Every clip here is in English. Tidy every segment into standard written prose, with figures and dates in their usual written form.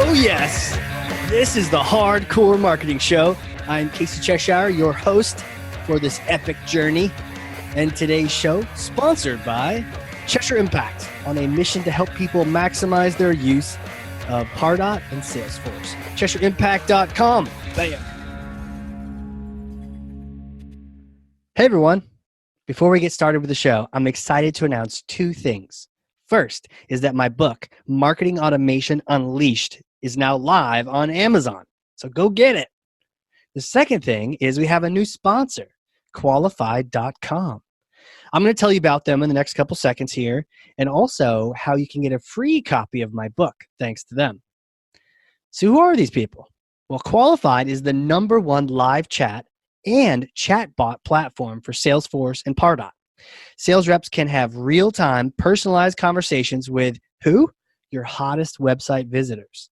Oh yes, this is the Hardcore Marketing Show. I'm Casey Cheshire, your host for this epic journey. And today's show, sponsored by Cheshire Impact, on a mission to help people maximize their use of Pardot and Salesforce. CheshireImpact.com. Bam. Hey everyone. Before we get started with the show, I'm excited to announce two things. First is that my book, Marketing Automation Unleashed, is now live on Amazon. So go get it. The second thing is we have a new sponsor, Qualified.com. I'm going to tell you about them in the next couple seconds here, and also how you can get a free copy of my book thanks to them. So who are these people? Well, Qualified is the #1 live chat and chatbot platform for Salesforce and Pardot. Sales reps can have real-time, personalized conversations with who? Your hottest website visitors.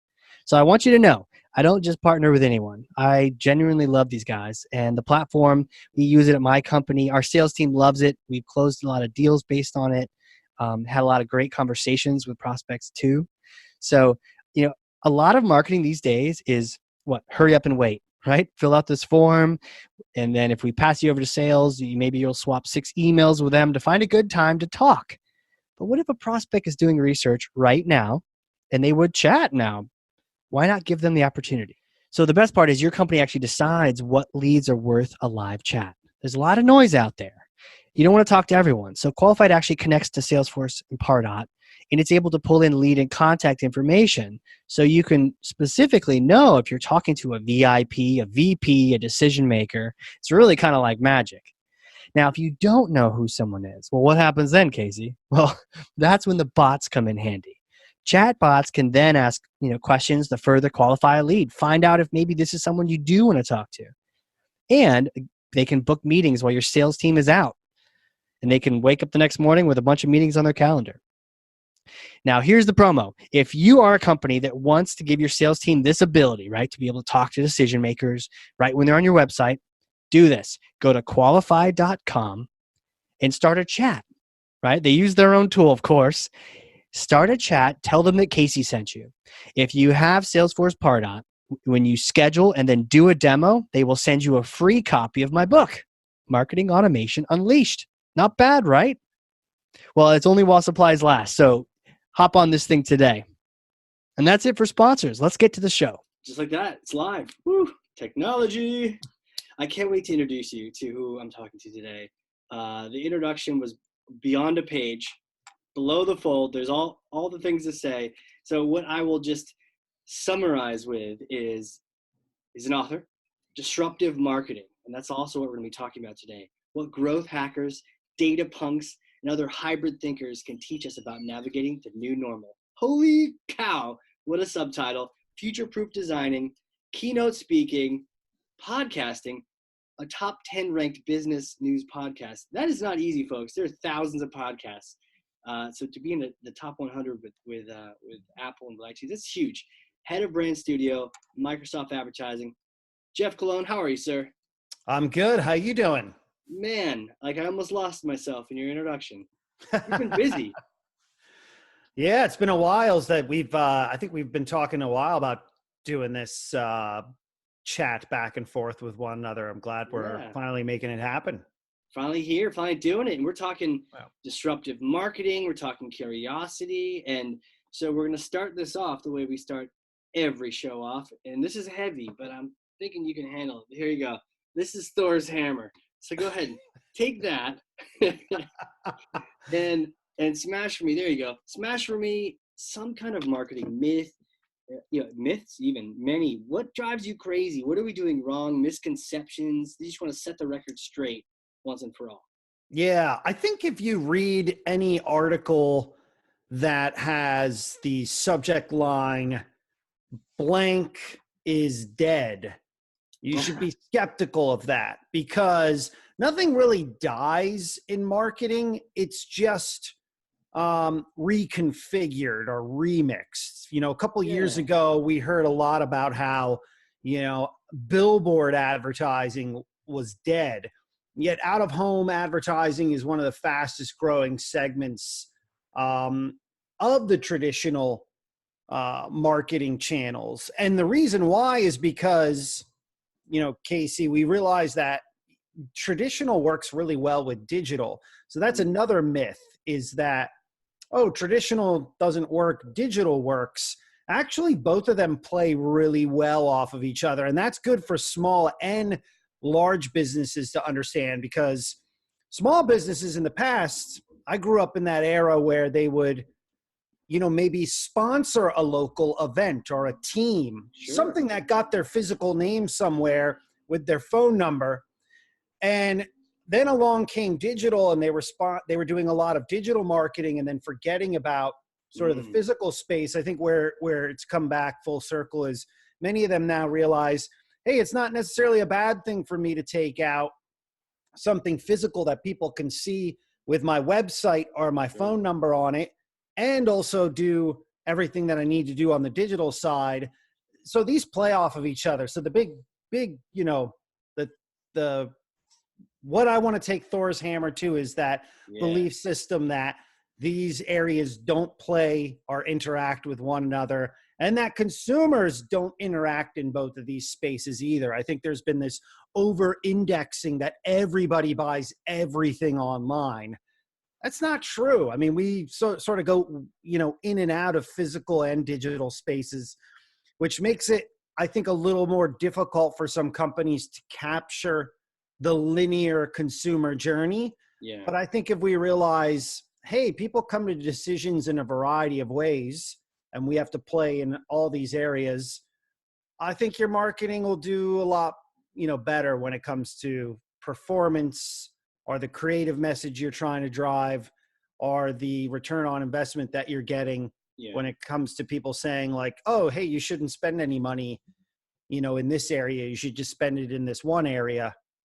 So I want you to know, I don't just partner with anyone. I genuinely love these guys. And the platform, we use it at my company. Our sales team loves it. We've closed a lot of deals based on it. Had a lot of great conversations with prospects too. So, a lot of marketing these days is what? Hurry up and wait, right? Fill out this form. And then if we pass you over to sales, maybe you'll swap 6 emails with them to find a good time to talk. But what if a prospect is doing research right now and they would chat now? Why not give them the opportunity? So the best part is your company actually decides what leads are worth a live chat. There's a lot of noise out there. You don't want to talk to everyone. So Qualified actually connects to Salesforce and Pardot, and it's able to pull in lead and contact information so you can specifically know if you're talking to a VIP, a VP, a decision maker. It's really kind of like magic. Now, if you don't know who someone is, well, what happens then, Casey? Well, that's when the bots come in handy. Chatbots can then ask questions to further qualify a lead, find out if maybe this is someone you do want to talk to. And they can book meetings while your sales team is out. And they can wake up the next morning with a bunch of meetings on their calendar. Now, here's the promo. If you are a company that wants to give your sales team this ability, right, to be able to talk to decision makers right when they're on your website, do this. Go to qualified.com and start a chat, right? They use their own tool, of course. Start a chat. Tell them that Casey sent you. If you have Salesforce Pardot, when you schedule and then do a demo, they will send you a free copy of my book, Marketing Automation Unleashed. Not bad, right? Well, it's only while supplies last. So hop on this thing today. And that's it for sponsors. Let's get to the show. Just like that. It's live. Woo! Technology. I can't wait to introduce you to who I'm talking to today. The introduction was beyond a page. Below the fold, there's all the things to say. So what I will just summarize with is an author, disruptive marketing. And that's also what we're going to be talking about today. What growth hackers, data punks, and other hybrid thinkers can teach us about navigating the new normal. Holy cow, what a subtitle. Future-proof designing, keynote speaking, podcasting, a top 10 ranked business news podcast. That is not easy, folks. There are thousands of podcasts. So to be in the top 100 with Apple and iTunes, that's huge. Head of Brand Studio, Microsoft Advertising. Geoff Colon, how are you, sir? I'm good. How you doing? Man, I almost lost myself in your introduction. You've been busy. Yeah, it's been a while that I think we've been talking a while about doing this chat back and forth with one another. I'm glad we're finally making it happen. Finally here, finally doing it. And we're talking disruptive marketing. We're talking curiosity. And so we're going to start this off the way we start every show off. And this is heavy, but I'm thinking you can handle it. Here you go. This is Thor's hammer. So go ahead and take that and smash for me. There you go. Smash for me some kind of marketing myth, myths even, many. What drives you crazy? What are we doing wrong? Misconceptions? You just want to set the record straight once and for all. Yeah, I think if you read any article that has the subject line, blank is dead, you should be skeptical of that, because nothing really dies in marketing. It's just reconfigured or remixed. A couple years ago, we heard a lot about how, billboard advertising was dead. Yet out-of-home advertising is one of the fastest growing segments of the traditional marketing channels. And the reason why is because, Casey, we realize that traditional works really well with digital. So that's another myth, is that, oh, traditional doesn't work, digital works. Actually, both of them play really well off of each other. And that's good for small and large businesses to understand, because small businesses in the past, I grew up in that era where they would, maybe sponsor a local event or a team, something that got their physical name somewhere with their phone number. And then along came digital, and they were doing a lot of digital marketing and then forgetting about sort of the physical space. I think where it's come back full circle is many of them now realize, hey, it's not necessarily a bad thing for me to take out something physical that people can see with my website or my phone number on it, and also do everything that I need to do on the digital side. So these play off of each other. So the big, the what I want to take Thor's hammer to is that belief system that these areas don't play or interact with one another, and that consumers don't interact in both of these spaces either. I think there's been this over-indexing that everybody buys everything online. That's not true. I mean, we sort of go, in and out of physical and digital spaces, which makes it, I think, a little more difficult for some companies to capture the linear consumer journey. Yeah. But I think if we realize, hey, people come to decisions in a variety of ways, and we have to play in all these areas, I think your marketing will do a lot, better when it comes to performance, or the creative message you're trying to drive, or the return on investment that you're getting when it comes to people saying like, oh, hey, you shouldn't spend any money, in this area. You should just spend it in this one area.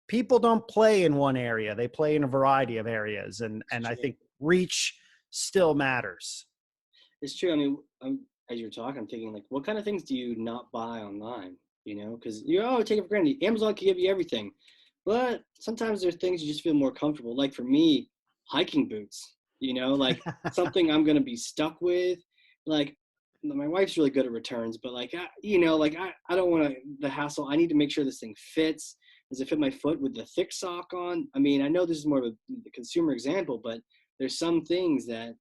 People don't play in one area. They play in a variety of areas. And I think reach still matters. It's true. I mean, as you're talking, I'm thinking like, what kind of things do you not buy online? Because take it for granted. Amazon can give you everything. But sometimes there's things you just feel more comfortable. Like for me, hiking boots, like something I'm going to be stuck with. Like my wife's really good at returns, but I don't want the hassle. I need to make sure this thing fits. Does it fit my foot with the thick sock on? I mean, I know this is more of the consumer example, but there's some things that,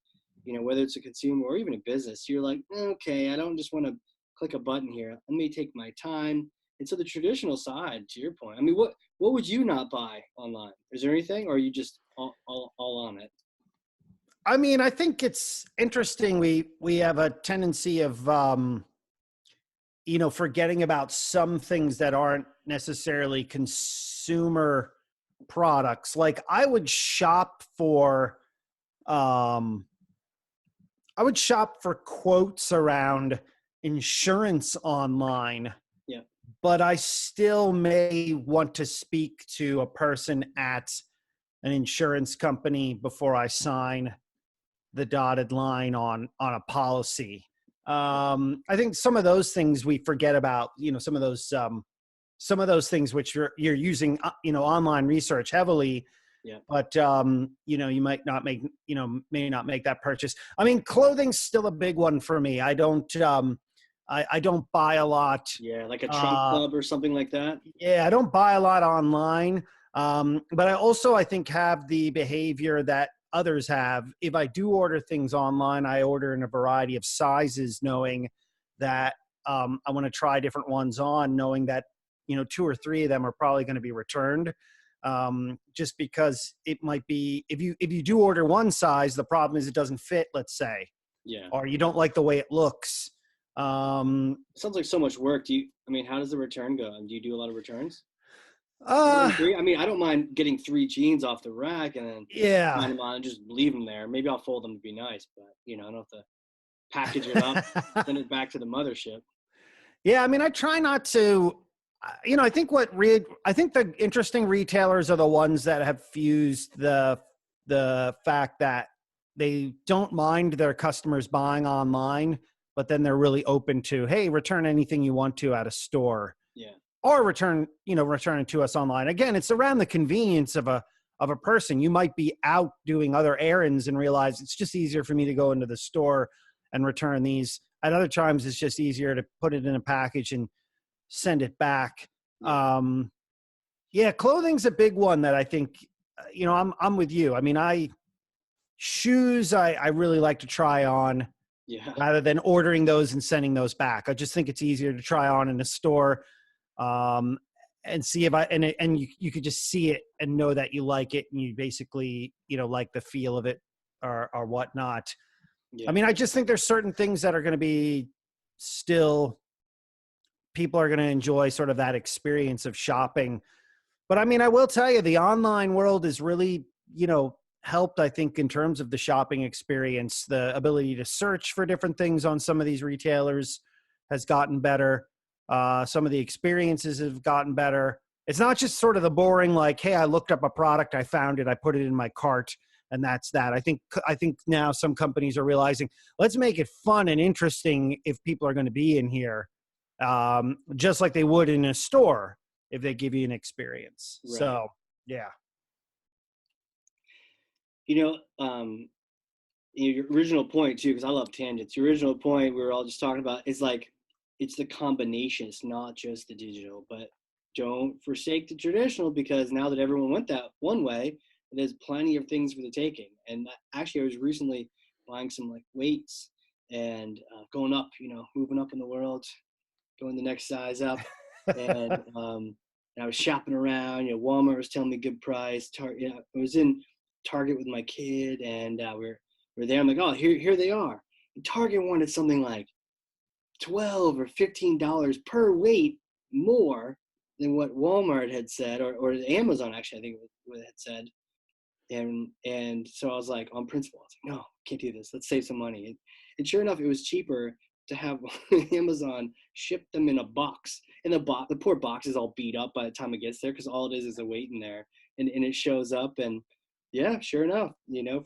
whether it's a consumer or even a business, you're like, okay, I don't just want to click a button here. Let me take my time. And so the traditional side, to your point, I mean, what would you not buy online? Is there anything, or are you just all on it? I mean, I think it's interesting. We have a tendency of, forgetting about some things that aren't necessarily consumer products. Like I would shop for quotes around insurance online. Yeah. But I still may want to speak to a person at an insurance company before I sign the dotted line on a policy. I think some of those things we forget about, some of those things which you're using, online research heavily. Yeah. But, you might not make, may not make that purchase. I mean, clothing's still a big one for me. I don't buy a lot. Yeah. Like a trunk club or something like that. Yeah. I don't buy a lot online. But I think have the behavior that others have. If I do order things online, I order in a variety of sizes, knowing that, I want to try different ones on, knowing that, 2 or 3 of them are probably going to be returned. Just because it might be, if you do order one size, the problem is it doesn't fit, let's say, or you don't like the way it looks. It sounds like so much work. How does the return go? Do you do a lot of returns? I don't mind getting 3 jeans off the rack and then find them on and just leave them there. Maybe I'll fold them to be nice, but I don't have to package it up, send it back to the mothership. Yeah. I mean, I try not to, I think the interesting retailers are the ones that have fused the fact that they don't mind their customers buying online, but then they're really open to, hey, return anything you want to at a store. Yeah. Or return it to us online. Again, it's around the convenience of a person. You might be out doing other errands and realize it's just easier for me to go into the store and return these At other times, it's just easier to put it in a package and send it back. Yeah. Yeah, clothing's a big one that I think, I'm with you. I mean, shoes, I really like to try on Yeah. rather than ordering those and sending those back. I just think it's easier to try on in a store, and see if you could just see it and know that you like it, and you basically, like the feel of it or whatnot. Yeah. I mean, I just think there's certain things that are going to be still, people are going to enjoy sort of that experience of shopping. But I mean, I will tell you, the online world is really, helped, I think, in terms of the shopping experience. The ability to search for different things on some of these retailers has gotten better. Some of the experiences have gotten better. It's not just sort of the boring, like, hey, I looked up a product, I found it, I put it in my cart, and that's that. I think now some companies are realizing, let's make it fun and interesting if people are going to be in here, just like they would in a store if they give you an experience. Right. So, yeah. Your original point too, because I love tangents. Your original point we were all just talking about is like, it's the combination. It's not just the digital, but don't forsake the traditional, because now that everyone went that one way, there's plenty of things for the taking. And actually, I was recently buying some like weights and going up, moving up in the world, going the next size up, and I was shopping around. Walmart was telling me good price. I was in Target with my kid, and we're there. I'm like, oh, here they are. And Target wanted something like $12 or $15 per weight more than what Walmart had said, or Amazon, actually, I think what it had said. And so I was like, on principle, I was like, no, can't do this. Let's save some money. And sure enough, it was cheaper to have Amazon ship them in a box. And the poor box is all beat up by the time it gets there, because all it is a weight in there. And it shows up, and yeah, sure enough,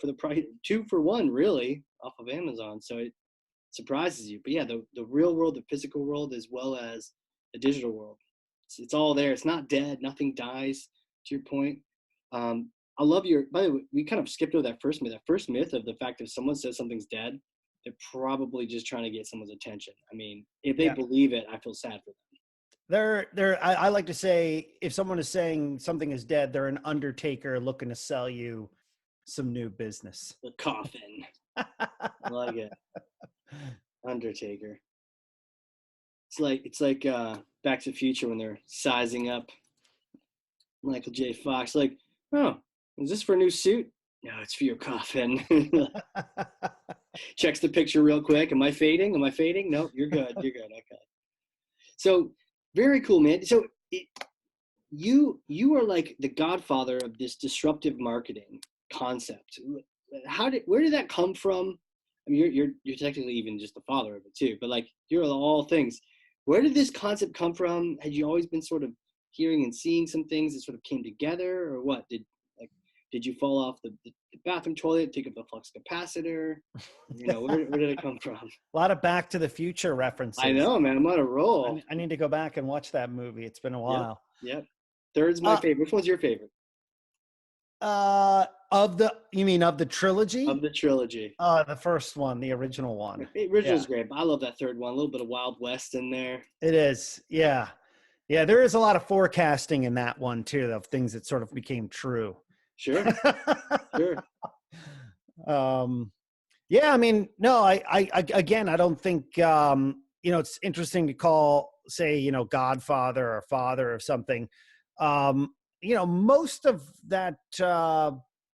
for the price, 2 for 1, really, off of Amazon. So it surprises you. But yeah, the real world, the physical world, as well as the digital world, it's all there. It's not dead. Nothing dies, to your point. I love by the way, we kind of skipped over that first myth of the fact that if someone says something's dead, they're probably just trying to get someone's attention. I mean, if they believe it, I feel sad for them. I like to say, if someone is saying something is dead, they're an undertaker looking to sell you some new business. The coffin. I like it. Undertaker. It's like Back to the Future when they're sizing up Michael J. Fox. Like, oh, is this for a new suit? No, it's for your coffin. Checks the picture real quick. Am I fading? Nope, you're good. You're good. Okay. So very cool, man. So you are like the godfather of this disruptive marketing concept. Where did that come from? I mean, you're technically even just the father of it too, but like, you're all things. Where did this concept come from? Had you always been sort of hearing and seeing some things that sort of came together, or what? Did you fall off the bathroom toilet, take up the flux capacitor? Where did it come from? A lot of Back to the Future references. I know, man. I'm on a roll. I need to go back and watch that movie. It's been a while. Yep. Third's my favorite. Which one's your favorite? You mean of the trilogy? Of the trilogy. The first one, the original one. The original's great, but I love that third one. A little bit of Wild West in there. It is. Yeah. Yeah, there is a lot of forecasting in that one too, of things that sort of became true. Sure. Sure. Yeah, I mean, no, I again, I don't think, it's interesting to call, say, Godfather or father or something. Most of that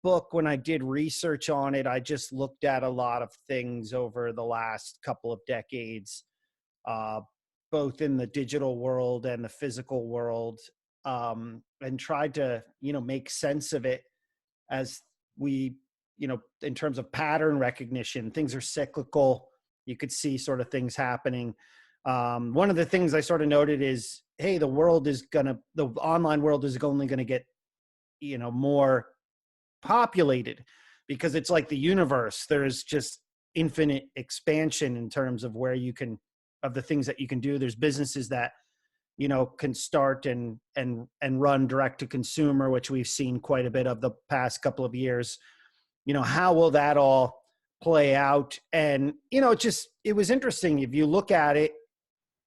book, when I did research on it, I just looked at a lot of things over the last couple of decades, both in the digital world and the physical world, and tried to, make sense of it as we, in terms of pattern recognition. Things are cyclical. You could see sort of things happening. One of the things I sort of noted is, hey, the online world is only going to get, more populated, because it's like the universe. There's just infinite expansion in terms of of the things that you can do. There's businesses that, can start and run direct to consumer, which we've seen quite a bit of the past couple of years. How will that all play out. And, it was interesting. If you look at it,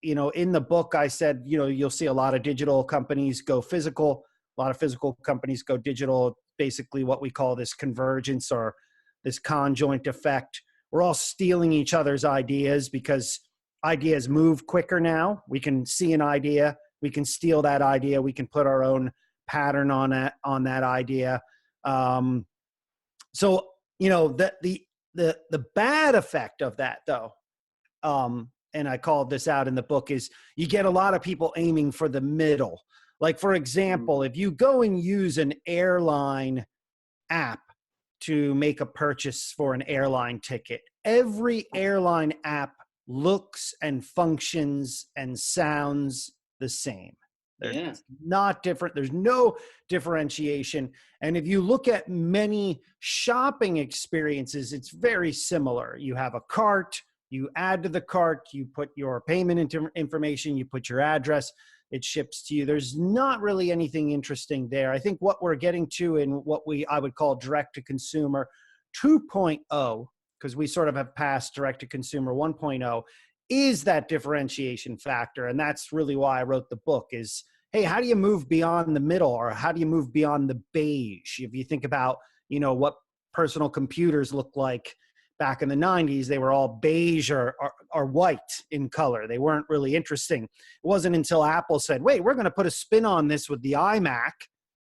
in the book, I said, you'll see a lot of digital companies go physical, a lot of physical companies go digital, basically what we call this convergence or this conjoint effect. We're all stealing each other's ideas because ideas move quicker now. We can see an idea, we can steal that idea, we can put our own pattern on that idea. So, the bad effect of that, though, and I called this out in the book, is you get a lot of people aiming for the middle. Like, for example, if you go and use an airline app to make a purchase for an airline ticket, every airline app looks and functions and sounds the same. They're not different. There's no differentiation. And if you look at many shopping experiences, it's very similar. You have a cart, you add to the cart, you put your payment information, you put your address, it ships to you. There's not really anything interesting there. I think what we're getting to in what I would call direct-to-consumer 2.0, because we sort of have passed direct-to-consumer 1.0, is that differentiation factor. And that's really why I wrote the book is, hey, how do you move beyond the middle, or how do you move beyond the beige? If you think about, what personal computers look like back in the 90s, they were all beige or white in color. They weren't really interesting. It wasn't until Apple said, wait, we're going to put a spin on this with the iMac,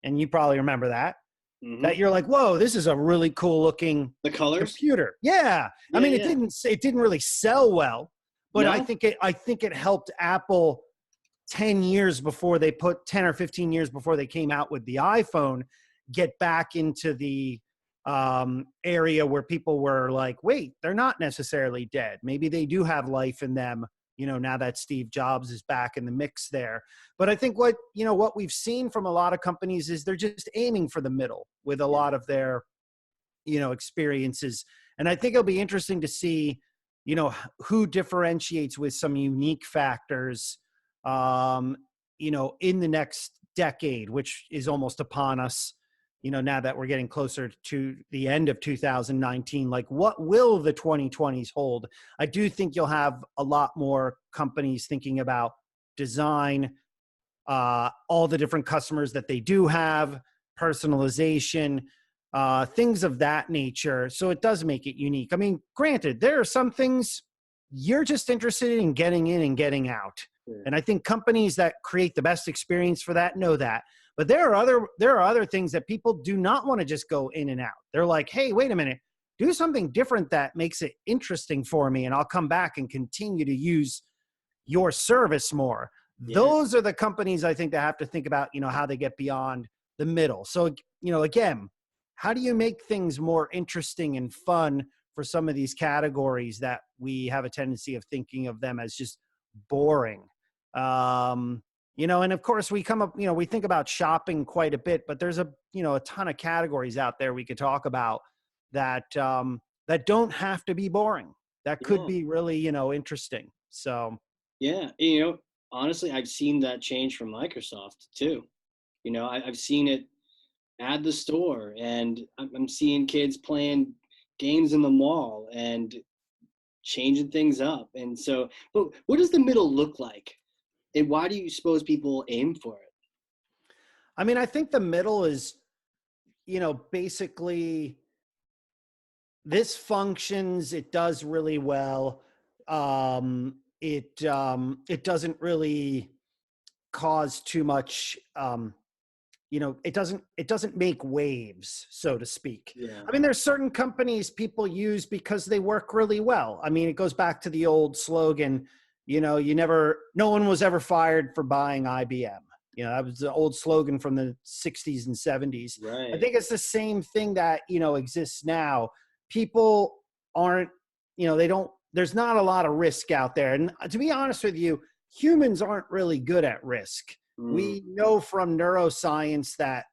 and you probably remember that, that you're like, whoa, this is a really cool looking computer. Yeah. I mean, it didn't really sell well, but no? I think it helped Apple 10 or 15 years before they came out with the iPhone, get back into the area where people were like, wait, they're not necessarily dead. Maybe they do have life in them, now that Steve Jobs is back in the mix there. But I think what we've seen from a lot of companies is they're just aiming for the middle with a lot of their, experiences. And I think it'll be interesting to see, who differentiates with some unique factors, in the next decade, which is almost upon us. Now that we're getting closer to the end of 2019, like what will the 2020s hold? I do think you'll have a lot more companies thinking about design, all the different customers that they do have, personalization, things of that nature. So it does make it unique. I mean, granted, there are some things you're just interested in getting in and getting out. Sure. And I think companies that create the best experience for that know that. But there are other things that people do not want to just go in and out. They're like, hey, wait a minute, do something different that makes it interesting for me, and I'll come back and continue to use your service more. Yeah. Those are the companies I think that have to think about, how they get beyond the middle. So, again, how do you make things more interesting and fun for some of these categories that we have a tendency of thinking of them as just boring? And of course we come up, we think about shopping quite a bit, but there's a ton of categories out there we could talk about that, that don't have to be boring. That could be really, interesting. So. Yeah. Honestly, I've seen that change from Microsoft too. I've seen it at the store, and I'm seeing kids playing games in the mall and changing things up. And so, but what does the middle look like? And why do you suppose people aim for it? I mean, I think the middle is, basically this functions, it does really well. It doesn't really cause too much, it doesn't make waves, so to speak. Yeah. I mean, there's certain companies people use because they work really well. I mean, it goes back to the old slogan, no one was ever fired for buying IBM. That was the old slogan from the 60s and 70s. Right. I think it's the same thing that, exists now. People aren't, there's not a lot of risk out there. And to be honest with you, humans aren't really good at risk. We know from neuroscience that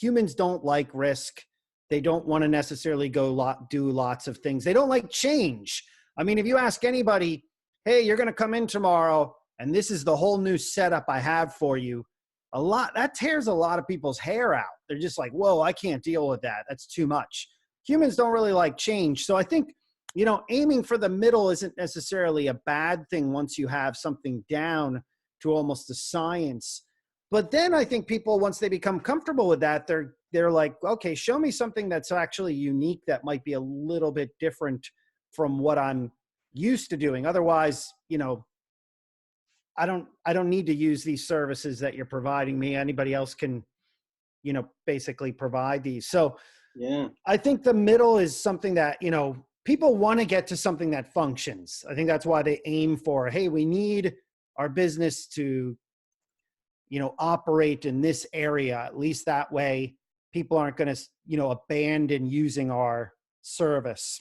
humans don't like risk. They don't want to necessarily do lots of things. They don't like change. I mean, if you ask anybody, hey, you're going to come in tomorrow and this is the whole new setup I have for you, that tears a lot of people's hair out. They're just like, whoa, I can't deal with that. That's too much. humans don't really like change. So I think, aiming for the middle isn't necessarily a bad thing once you have something down to almost a science. But then I think people, once they become comfortable with that, they're like, okay, show me something that's actually unique that might be a little bit different from what I'm used to doing. Otherwise, I don't need to use these services that you're providing me. Anybody else can, basically provide these. So Yeah. I think the middle is something that, people want to get to something that functions. I think that's why they aim for, hey, we need our business to, operate in this area. At least that way people aren't going to, abandon using our service.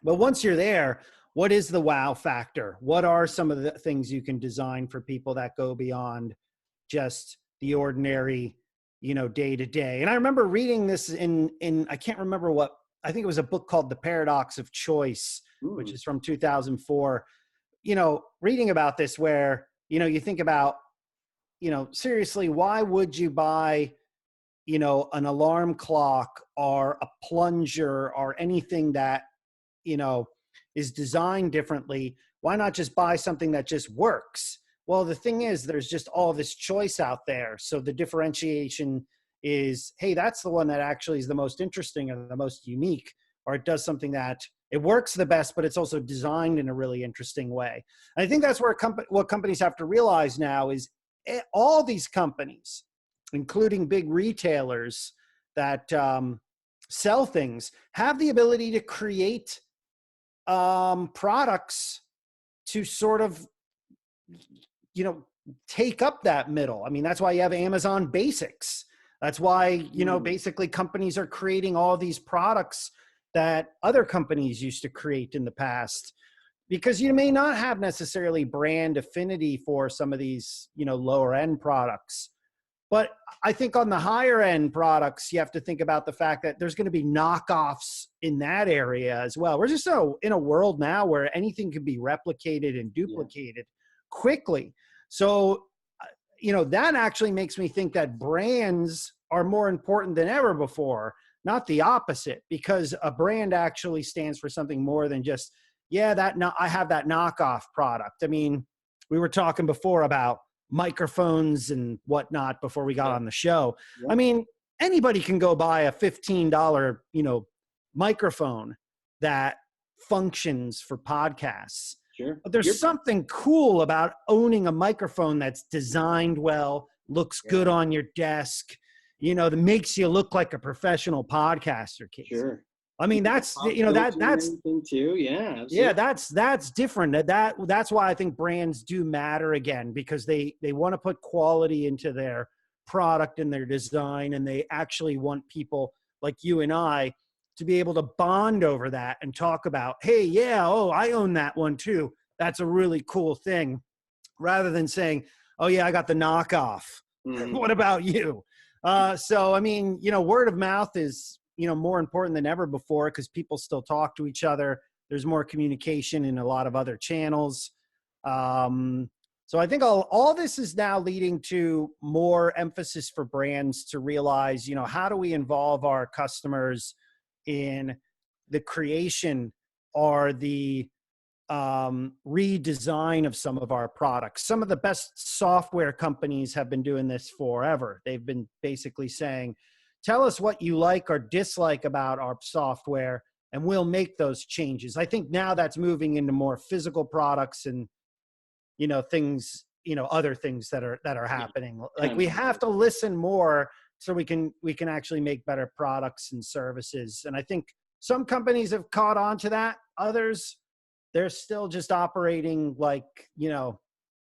But once you're there, what is the wow factor? What are some of the things you can design for people that go beyond just the ordinary, day to day? And I remember reading this in I can't remember what, I think it was a book called The Paradox of Choice, which is from 2004, reading about this where, you think about, seriously, why would you buy, an alarm clock or a plunger or anything that, is designed differently? Why not just buy something that just works? Well, the thing is, there's just all this choice out there. So the differentiation is, hey, that's the one that actually is the most interesting or the most unique, or it does something that it works the best, but it's also designed in a really interesting way. And I think that's where what companies have to realize now is all these companies, including big retailers that sell things, have the ability to create products to sort of, take up that middle. I mean, that's why you have Amazon Basics. That's why, basically companies are creating all these products that other companies used to create in the past, because you may not have necessarily brand affinity for some of these, lower end products. But I think on the higher end products, you have to think about the fact that there's going to be knockoffs in that area as well. We're just so in a world now where anything can be replicated and duplicated quickly. So, that actually makes me think that brands are more important than ever before, not the opposite, because a brand actually stands for something more than just, I have that knockoff product. I mean, we were talking before about microphones and whatnot before we got on the show. I mean, anybody can go buy a $15, microphone that functions for podcasts. Sure. But there's something cool about owning a microphone that's designed well, looks good on your desk, that makes you look like a professional podcaster, Casey. Sure. I mean, that's, that's thing too. Yeah. Absolutely. Yeah, that's different. That's why I think brands do matter again, because they want to put quality into their product and their design, and they actually want people like you and I to be able to bond over that and talk about, hey, I own that one too. That's a really cool thing, rather than saying, oh yeah, I got the knockoff. What about you? So, I mean, word of mouth is, more important than ever before, because people still talk to each other. There's more communication in a lot of other channels. So I think all this is now leading to more emphasis for brands to realize, how do we involve our customers in the creation or the redesign of some of our products. Some of the best software companies have been doing this forever. They've been basically saying, tell us what you like or dislike about our software, and we'll make those changes. I think now that's moving into more physical products and, things, other things that are happening. Like, we have to listen more so we can actually make better products and services. And I think some companies have caught on to that. Others, they're still just operating like,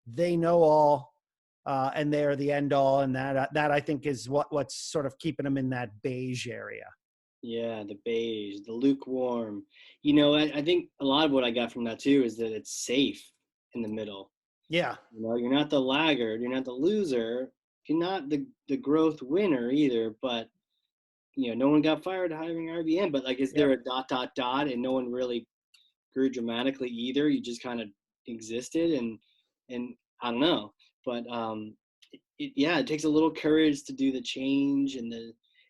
they know all. And they're the end all, and that I think is what's sort of keeping them in that beige area. Yeah, the beige, the lukewarm. I think a lot of what I got from that too is that it's safe in the middle. Yeah. You're not the laggard, you're not the loser, you're not the growth winner either. But no one got fired hiring IBM. But like, is there a ... and no one really grew dramatically either? You just kind of existed, and I don't know. But it takes a little courage to do the change and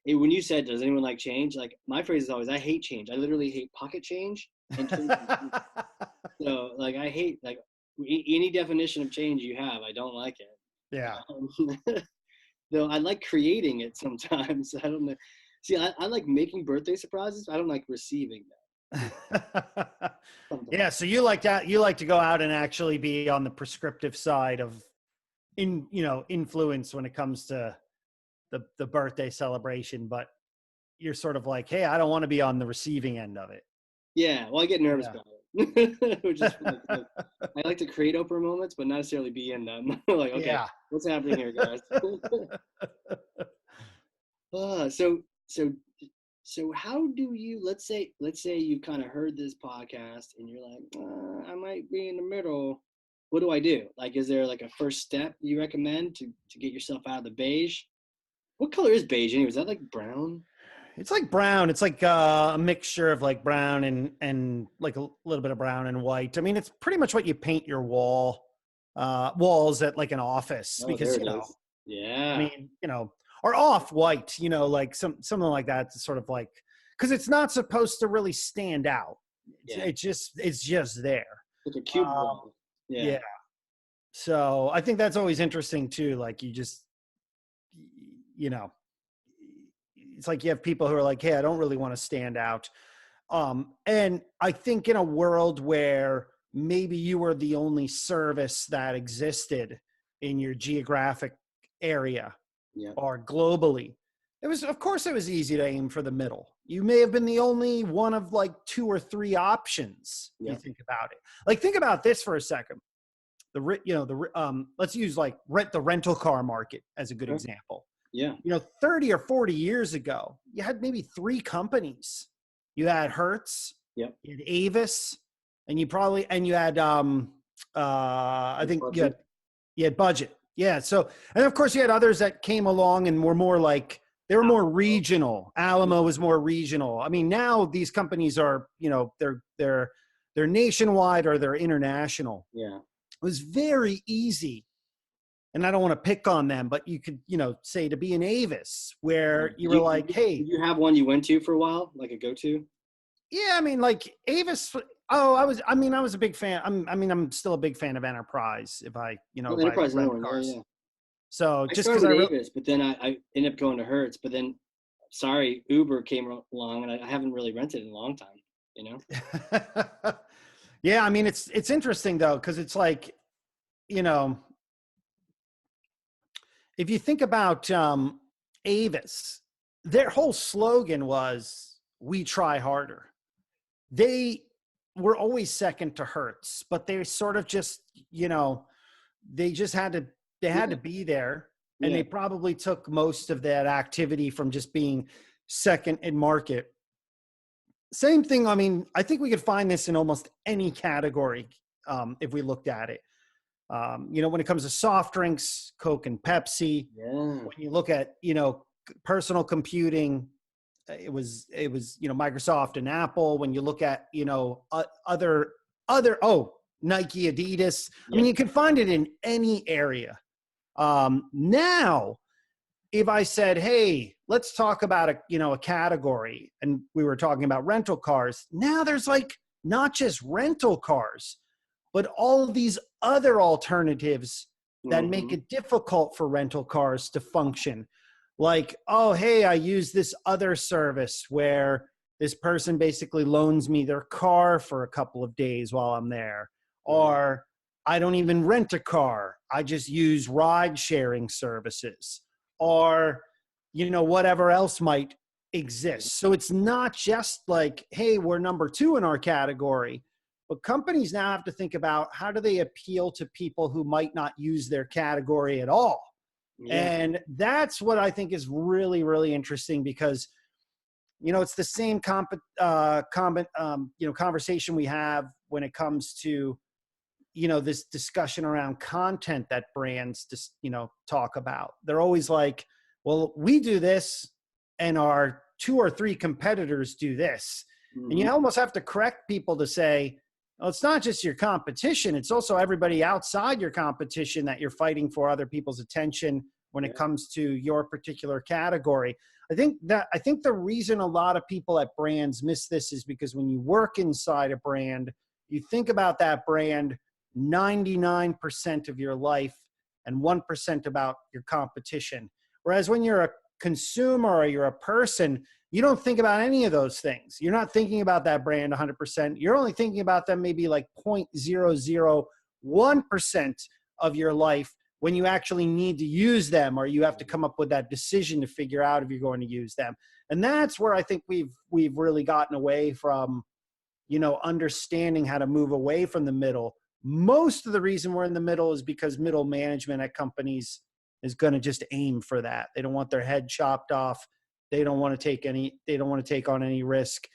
when you said, does anyone like change? Like my phrase is always, I hate change. I literally hate pocket change and change. So like, I hate like any definition of change you have. I don't like it. Yeah. Though I like creating it sometimes. I don't know. See, I like making birthday surprises. I don't like receiving them. Yeah. So you like that. You like to go out and actually be on the prescriptive side of influence when it comes to the birthday celebration, but you're sort of like, hey, I don't want to be on the receiving end of it. Yeah. Well, I get nervous about it, which is funny. I like to create Oprah moments, but not necessarily be in them. Like, okay, what's happening here, guys? So how do you, let's say you kind of heard this podcast and you're like, I might be in the middle. What do I do? Like, is there like a first step you recommend to get yourself out of the beige? What color is beige anyway? Is that like brown? It's like brown. It's like a mixture of like brown and like a little bit of brown and white. I mean, it's pretty much what you paint your walls at like an office, because, yeah, I mean, or off white, like something like that. To sort of like, cause it's not supposed to really stand out. It's just there. Like a cube wall. Yeah. So I think that's always interesting too. Like you just, it's like you have people who are like, hey, I don't really want to stand out. And I think in a world where maybe you were the only service that existed in your geographic area or globally, it was easy to aim for the middle. You may have been the only one of like 2 or 3 options. You think about it. Like, think about this for a second. Let's use like the rental car market as a good example. Yeah. 30 or 40 years ago, you had maybe 3 companies. You had Hertz, you had Avis, and you had, I think you had Budget. Yeah. So, and of course you had others that came along and were more like, they were more regional. Alamo was more regional. I mean, now these companies are, they're nationwide or they're international. Yeah. It was very easy. And I don't want to pick on them, but you could, say to be an Avis, where you were like, hey. Did you have one you went to for a while, like a go-to? Yeah, I mean, like Avis. I was a big fan. I'm still a big fan of Enterprise. If I, Enterprise rent cars. Yeah. So I just started because with Avis, but then I ended up going to Hertz. But then, Uber came along, and I haven't really rented in a long time. Yeah, I mean, it's interesting though, because it's like, if you think about Avis, their whole slogan was, we try harder. They were always second to Hertz, but they sort of just, they just had to be there. And they probably took most of that activity from just being second in market. Same thing. I mean, I think we could find this in almost any category if we looked at it. When it comes to soft drinks, Coke and Pepsi, when you look at, personal computing, it was, Microsoft and Apple. When you look at, other, Nike, Adidas, I mean, you can find it in any area. Now, if I said, hey, let's talk about a category, and we were talking about rental cars. Now there's like, not just rental cars, but all of these other alternatives that make it difficult for rental cars to function. Like, oh, hey, I use this other service where this person basically loans me their car for a couple of days while I'm there. Or I don't even rent a car. I just use ride sharing services, or, whatever else might exist. So it's not just like, hey, we're number 2 in our category. But companies now have to think about, how do they appeal to people who might not use their category at all? Yeah. And that's what I think is really, really interesting, because, it's the same conversation we have when it comes to, this discussion around content that brands just, talk about. They're always like, well, we do this and our 2 or 3 competitors do this. And you almost have to correct people to say, well, it's not just your competition. It's also everybody outside your competition that you're fighting for other people's attention when Yeah. it comes to your particular category. I think the reason a lot of people at brands miss this is because when you work inside a brand, you think about that brand 99% of your life and 1% about your competition. Whereas when you're a consumer or you're a person, you don't think about any of those things. You're not thinking about that brand 100%. You're only thinking about them maybe like 0.001% of your life when you actually need to use them, or you have to come up with that decision to figure out if you're going to use them. And that's where I think we've really gotten away from, understanding how to move away from the middle. Most of the reason we're in the middle is because middle management at companies is going to just aim for that. They don't want their head chopped off. They don't want to take on any risk.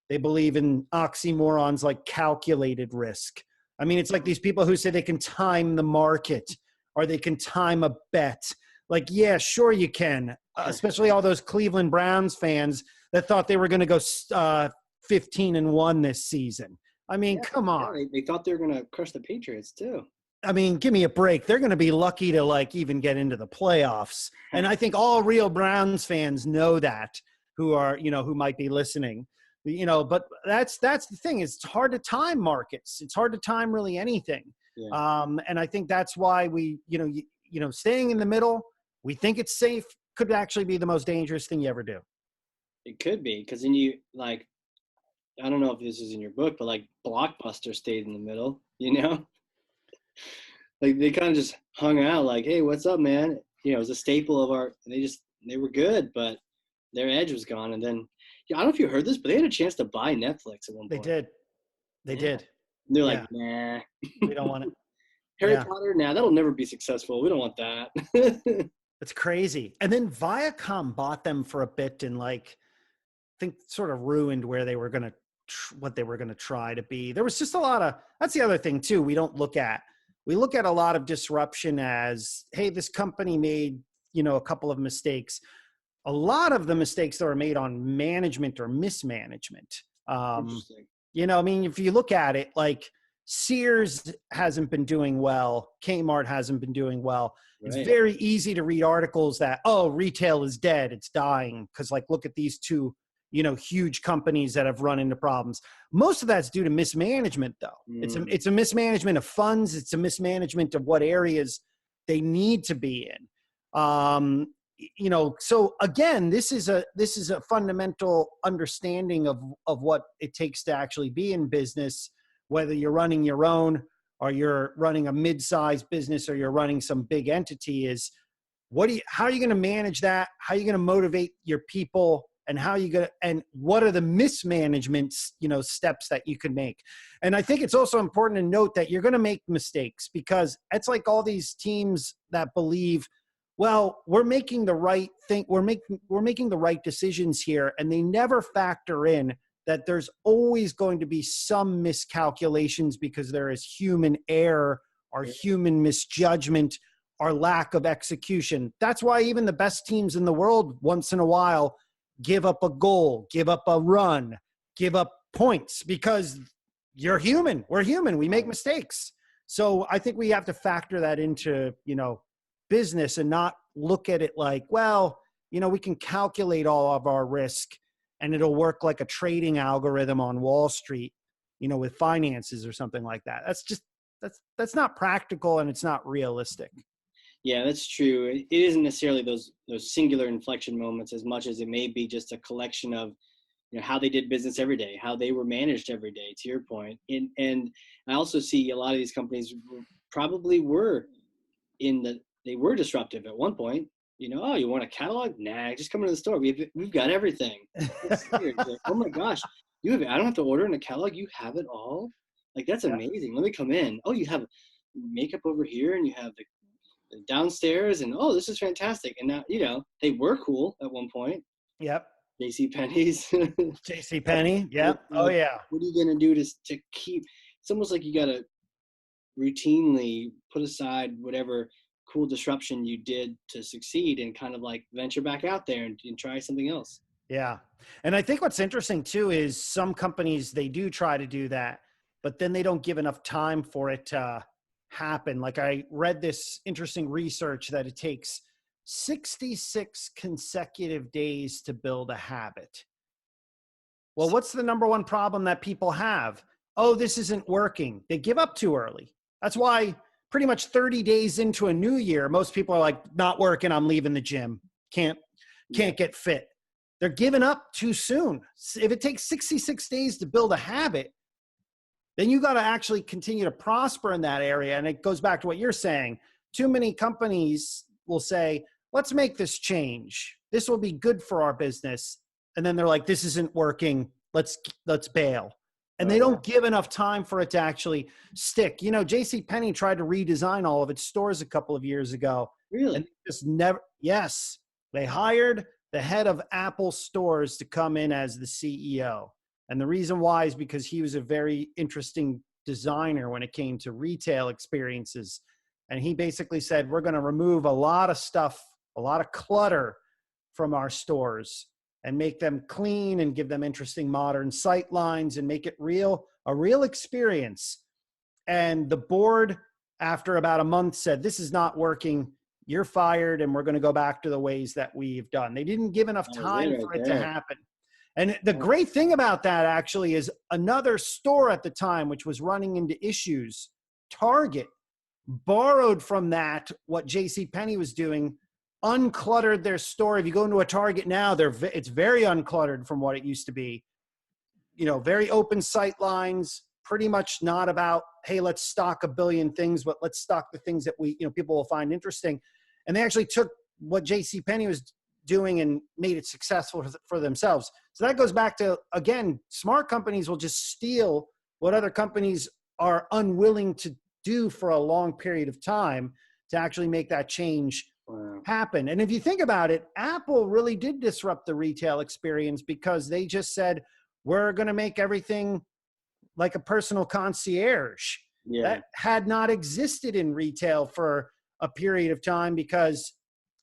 They believe in oxymorons like calculated risk. I mean, it's like these people who say they can time the market or they can time a bet. Like, yeah, sure you can. Especially all those Cleveland Browns fans that thought they were going to go 15-1 this season. I mean, come on. Yeah, they thought they were going to crush the Patriots too. I mean, give me a break. They're going to be lucky to like even get into the playoffs. And I think all real Browns fans know that, who are, who might be listening, but that's the thing. It's hard to time markets. It's hard to time really anything. Yeah. And I think that's why we, staying in the middle, we think it's safe, could actually be the most dangerous thing you ever do. It could be, because then you like, I don't know if this is in your book, but like Blockbuster stayed in the middle, like they kind of just hung out like, hey, what's up, man? It was a staple of they were good, but their edge was gone. And then, I don't know if you heard this, but they had a chance to buy Netflix at one point. They did. And they're like, nah. We don't want it. Harry Potter, nah, that'll never be successful. We don't want that. It's crazy. And then Viacom bought them for a bit and like, I think sort of ruined where they were going to, what they were going to try to be. There was just a lot of, that's the other thing too. We look at a lot of disruption as, hey, this company made, a couple of mistakes. A lot of the mistakes that were made on management or mismanagement. Interesting. I mean, if you look at it, like Sears hasn't been doing well. Kmart hasn't been doing well. Right. It's very easy to read articles that, oh, retail is dead. It's dying. Because like, look at these two, huge companies that have run into problems. Most of that's due to mismanagement though. It's a mismanagement of funds. It's a mismanagement of what areas they need to be in. So again, this is a fundamental understanding of what it takes to actually be in business, whether you're running your own or you're running a mid-sized business or you're running some big entity. Is how are you going to manage that? How are you going to motivate your people? And and what are the mismanagement, steps that you can make? And I think it's also important to note that you're going to make mistakes, because it's like all these teams that believe, well, we're making the right thing. We're making the right decisions here. And they never factor in that there's always going to be some miscalculations because there is human error or human misjudgment or lack of execution. That's why even the best teams in the world once in a while give up a goal, give up a run, give up points, because you're human. We're human. We make mistakes. So I think we have to factor that into, business and not look at it like, well, we can calculate all of our risk and it'll work like a trading algorithm on Wall Street, with finances or something like that. That's not practical and it's not realistic. Yeah, that's true. It isn't necessarily those singular inflection moments as much as it may be just a collection of, how they did business every day, how they were managed every day, to your point. And I also see a lot of these companies probably they were disruptive at one point. Oh, you want a catalog? Nah, just come into the store. We've got everything. Like, oh my gosh, I don't have to order in a catalog. You have it all. Like, that's amazing. Let me come in. Oh, you have makeup over here and you have the downstairs, and oh, this is fantastic. And now, they were cool at one point. Yep. JCPenney's. JCPenney. Yep. Oh yeah. What are you going to do to keep, it's almost like you got to routinely put aside whatever cool disruption you did to succeed and kind of like venture back out there and try something else. Yeah. And I think what's interesting too is some companies, they do try to do that, but then they don't give enough time for it to happen. Like I read this interesting research that it takes 66 consecutive days to build a habit. Well, what's the number one problem that people have? Oh, this isn't working. They give up too early. That's why pretty much 30 days into a new year, most people are like, not working, I'm leaving the gym. Can't get fit. They're giving up too soon. If it takes 66 days to build a habit, then you got to actually continue to prosper in that area. And it goes back to what you're saying. Too many companies will say, let's make this change. This will be good for our business. And then they're like, this isn't working. Let's bail. And they don't give enough time for it to actually stick. You know, JCPenney tried to redesign all of its stores a couple of years ago. Really? And just never, yes, they hired the head of Apple stores to come in as the CEO. And the reason why is because he was a very interesting designer when it came to retail experiences. And he basically said, we're going to remove a lot of stuff, a lot of clutter from our stores and make them clean and give them interesting modern sight lines and make it a real experience. And the board, after about a month, said, this is not working. You're fired, and we're going to go back to the ways that we've done. They didn't give enough time for it to happen. And the great thing about that actually is another store at the time, which was running into issues, Target, borrowed from that what JCPenney was doing, uncluttered their store. If you go into a Target now, it's very uncluttered from what it used to be. You know, very open sight lines, pretty much not about, hey, let's stock a billion things, but let's stock the things that people will find interesting. And they actually took what JCPenney was doing and made it successful for themselves. So that goes back to, again, smart companies will just steal what other companies are unwilling to do for a long period of time to actually make that change happen. And if you think about it, Apple really did disrupt the retail experience because they just said, we're going to make everything like a personal concierge. That had not existed in retail for a period of time because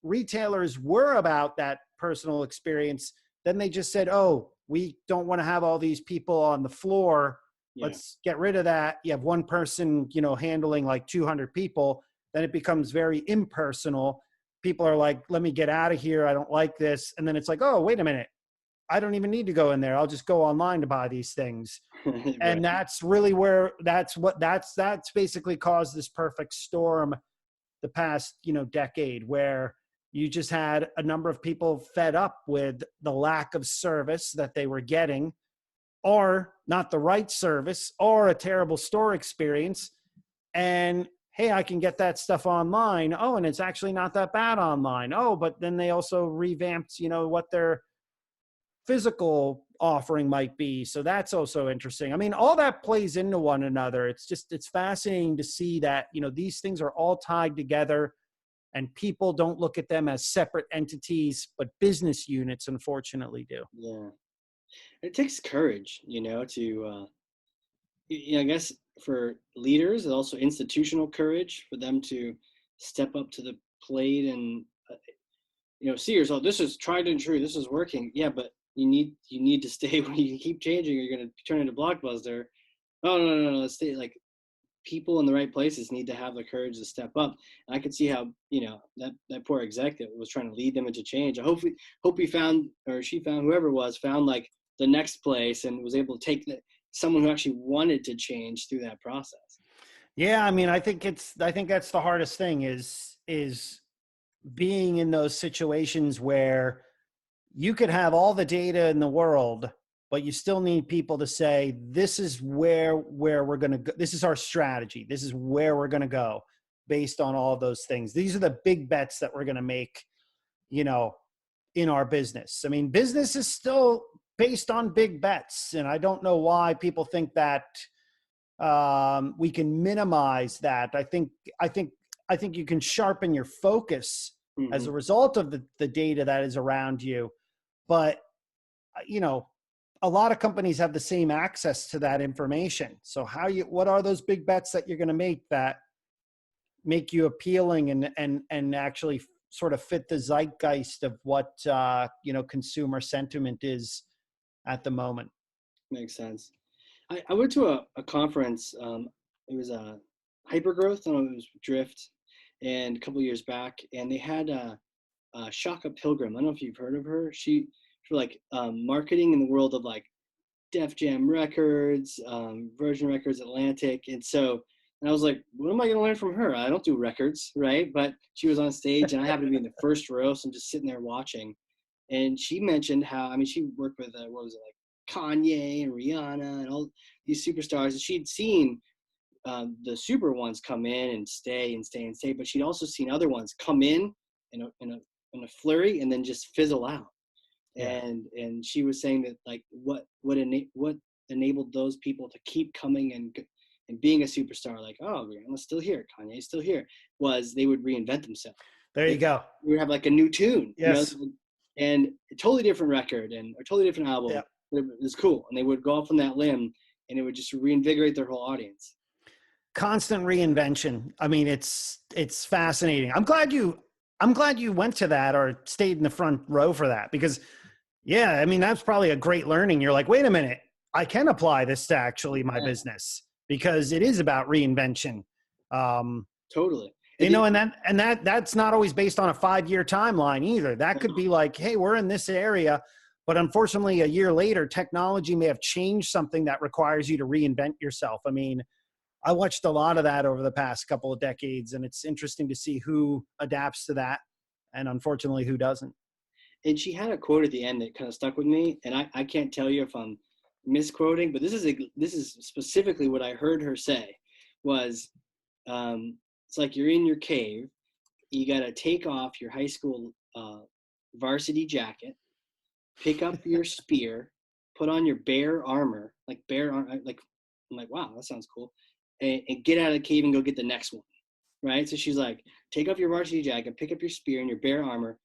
retailers were about that personal experience. Then they just said, oh, we don't want to have all these people on the floor. Let's get rid of that. You have one person, handling like 200 people. Then it becomes very impersonal. People are like, let me get out of here. I don't like this. And then it's like, oh, wait a minute. I don't even need to go in there. I'll just go online to buy these things. Right. And that's really where that's basically caused this perfect storm the past, decade, where you just had a number of people fed up with the lack of service that they were getting, or not the right service, or a terrible store experience. And hey, I can get that stuff online. Oh, and it's actually not that bad online. Oh, but then they also revamped, what their physical offering might be. So that's also interesting. I mean, all that plays into one another. It's fascinating to see that, these things are all tied together, and people don't look at them as separate entities, but business units, unfortunately, do. Yeah. It takes courage, I guess for leaders, and also institutional courage for them to step up to the plate and, see yourself, this is tried and true, this is working. Yeah, but you need to stay. When you keep changing, you're going to turn into Blockbuster. Oh, no, let's stay. Like, people in the right places need to have the courage to step up. And I could see how, that poor exec that was trying to lead them into change. I hope he found, or she found, whoever it was, found like the next place and was able to take someone who actually wanted to change through that process. Yeah. I mean, I think that's the hardest thing is being in those situations where you could have all the data in the world, but you still need people to say, this is where we're going to go. This is our strategy. This is where we're going to go based on all of those things. These are the big bets that we're going to make, in our business. I mean, business is still based on big bets. And I don't know why people think that we can minimize that. I think you can sharpen your focus as a result of the data that is around you. But, a lot of companies have the same access to that information. So what are those big bets that you're going to make that make you appealing and actually sort of fit the zeitgeist of what, consumer sentiment is at the moment? Makes sense. I went to a conference. It was a hypergrowth, and it was Drift, and a couple of years back, and they had Shaka Pilgrim. I don't know if you've heard of her. She for like marketing in the world of like Def Jam Records, Virgin Records, Atlantic, and I was like, what am I going to learn from her? I don't do records, right? But she was on stage, and I happened to be in the first row, so I'm just sitting there watching. And she mentioned how, I mean, she worked with what was it, like Kanye and Rihanna and all these superstars, and she'd seen the super ones come in and stay and stay and stay, but she'd also seen other ones come in a flurry and then just fizzle out. Yeah. And she was saying that like what enabled those people to keep coming and being a superstar, like, oh, Rihanna's still here, Kanye's still here, was they would reinvent themselves. There you go. We would have like a new tune, yes, you know, and a totally different record and a totally different album. Yeah. It was cool, and they would go off on that limb, and it would just reinvigorate their whole audience. Constant reinvention. I mean, it's fascinating. I'm glad you went to that or stayed in the front row for that, because yeah, I mean, that's probably a great learning. You're like, wait a minute, I can apply this to actually my business, because it is about reinvention. Totally. You know, and that's not always based on a 5-year timeline either. That could be like, hey, we're in this area, but unfortunately a year later, technology may have changed something that requires you to reinvent yourself. I mean, I watched a lot of that over the past couple of decades, and it's interesting to see who adapts to that and unfortunately who doesn't. And she had a quote at the end that kind of stuck with me, and I can't tell you if I'm misquoting, but this is specifically what I heard her say was, it's like you're in your cave, you got to take off your high school varsity jacket, pick up your spear, put on your bear armor, like I'm like, wow, that sounds cool, and get out of the cave and go get the next one, right? So she's like, take off your varsity jacket, pick up your spear and your bear armor,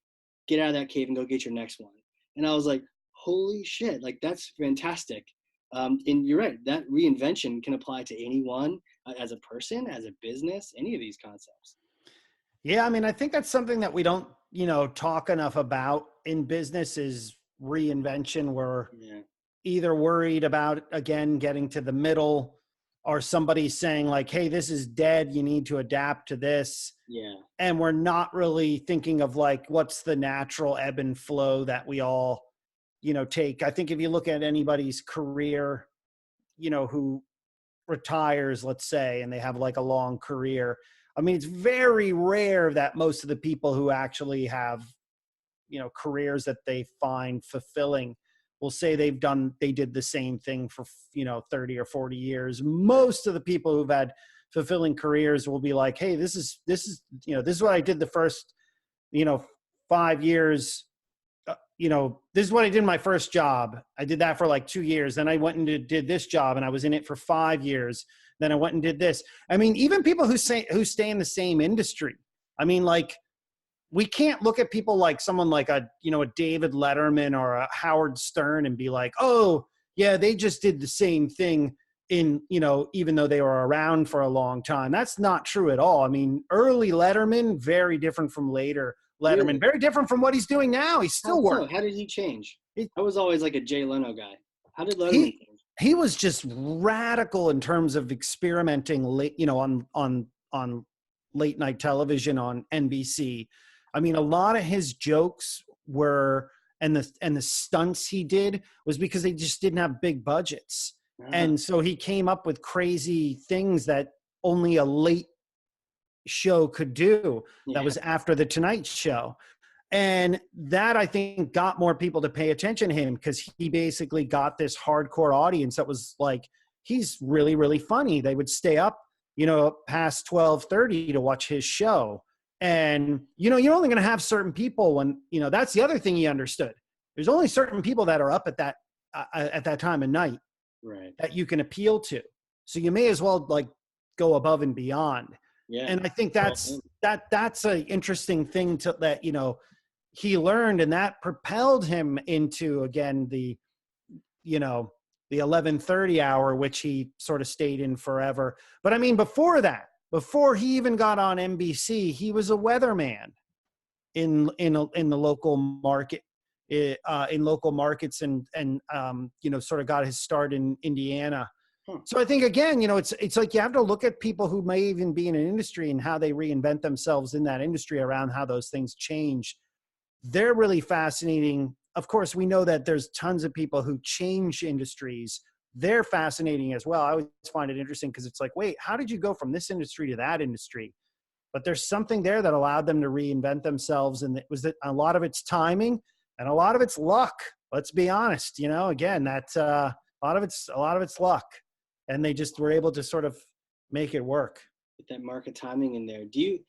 get out of that cave and go get your next one. And I was like, holy shit, like that's fantastic. And you're right, that reinvention can apply to anyone, as a person, as a business, any of these concepts. Yeah, I mean, I think that's something that we don't, talk enough about in business is reinvention. We're either worried about, again, getting to the middle, or somebody saying like, hey, this is dead, you need to adapt to this. Yeah. And we're not really thinking of like, what's the natural ebb and flow that we all, take. I think if you look at anybody's career, who retires, let's say, and they have like a long career, I mean, it's very rare that most of the people who actually have, careers that they find fulfilling will say they did the same thing for, 30 or 40 years. Most of the people who've had fulfilling careers will be like, hey, this is what I did the first, 5 years. This is what I did in my first job. I did that for like 2 years. Then I went and did this job, and I was in it for 5 years. Then I went and did this. I mean, even people who stay in the same industry. I mean, like, we can't look at people like someone like a David Letterman or a Howard Stern and be like, oh yeah, they just did the same thing in, even though they were around for a long time. That's not true at all. I mean, early Letterman, very different from later Letterman, really? Very different from what he's doing now. He's still working. How did he change? I was always like a Jay Leno guy. How did Letterman change? He was just radical in terms of experimenting on late night television on NBC. I mean, a lot of his jokes were, and the stunts he did was because they just didn't have big budgets. And so he came up with crazy things that only a late show could do. That was after the Tonight Show. And that, I think, got more people to pay attention to him, because he basically got this hardcore audience that was like, he's really, really funny. They would stay up, past 12:30 to watch his show. And, you're only going to have certain people when, that's the other thing he understood. There's only certain people that are up at that time of night, right, that you can appeal to. So you may as well like go above and beyond. Yeah. And I think that's an interesting thing that he learned, and that propelled him into, again, the 11:30 hour, which he sort of stayed in forever. But I mean, before that, before he even got on NBC, he was a weatherman in the local market, in local markets, and sort of got his start in Indiana. So I think, again, it's like you have to look at people who may even be in an industry and how they reinvent themselves in that industry around how those things change. they're really fascinating. Of course, we know that there's tons of people who change industries. They're fascinating as well. I always find it interesting because it's like, wait, how did you go from this industry to that industry? But there's something there that allowed them to reinvent themselves. And it was that a lot of it's timing and a lot of it's luck. Let's be honest, again, that's a lot of it's luck. And they just were able to sort of make it work. Get that market timing in there. Do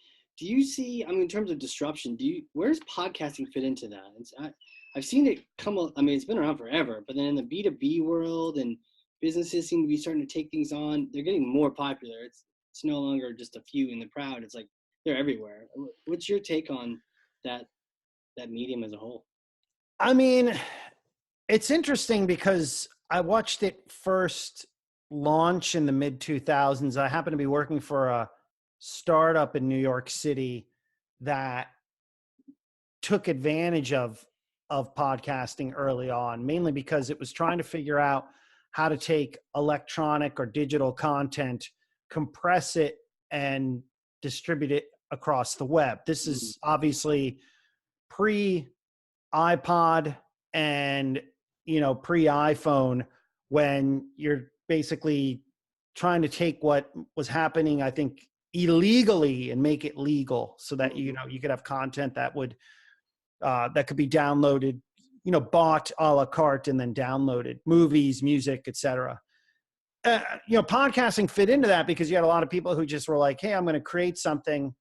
you see, I mean, in terms of disruption, where's podcasting fit into that? I've seen it it's been around forever, but then in the B2B world and businesses seem to be starting to take things on, they're getting more popular. It's no longer just a few in the crowd. It's like they're everywhere. What's your take on that medium as a whole? I mean, it's interesting because I watched it first launch in the mid 2000s. I happened to be working for a startup in New York City that took advantage of podcasting early on, mainly because it was trying to figure out how to take electronic or digital content, compress it, and distribute it across the web. This is obviously pre-iPod and, pre-iPhone, when you're basically trying to take what was happening, I think, illegally and make it legal so that, you could have content that would, that could be downloaded, bought a la carte and then downloaded, movies, music, etc. Podcasting fit into that because you had a lot of people who just were like, hey, I'm going to create something,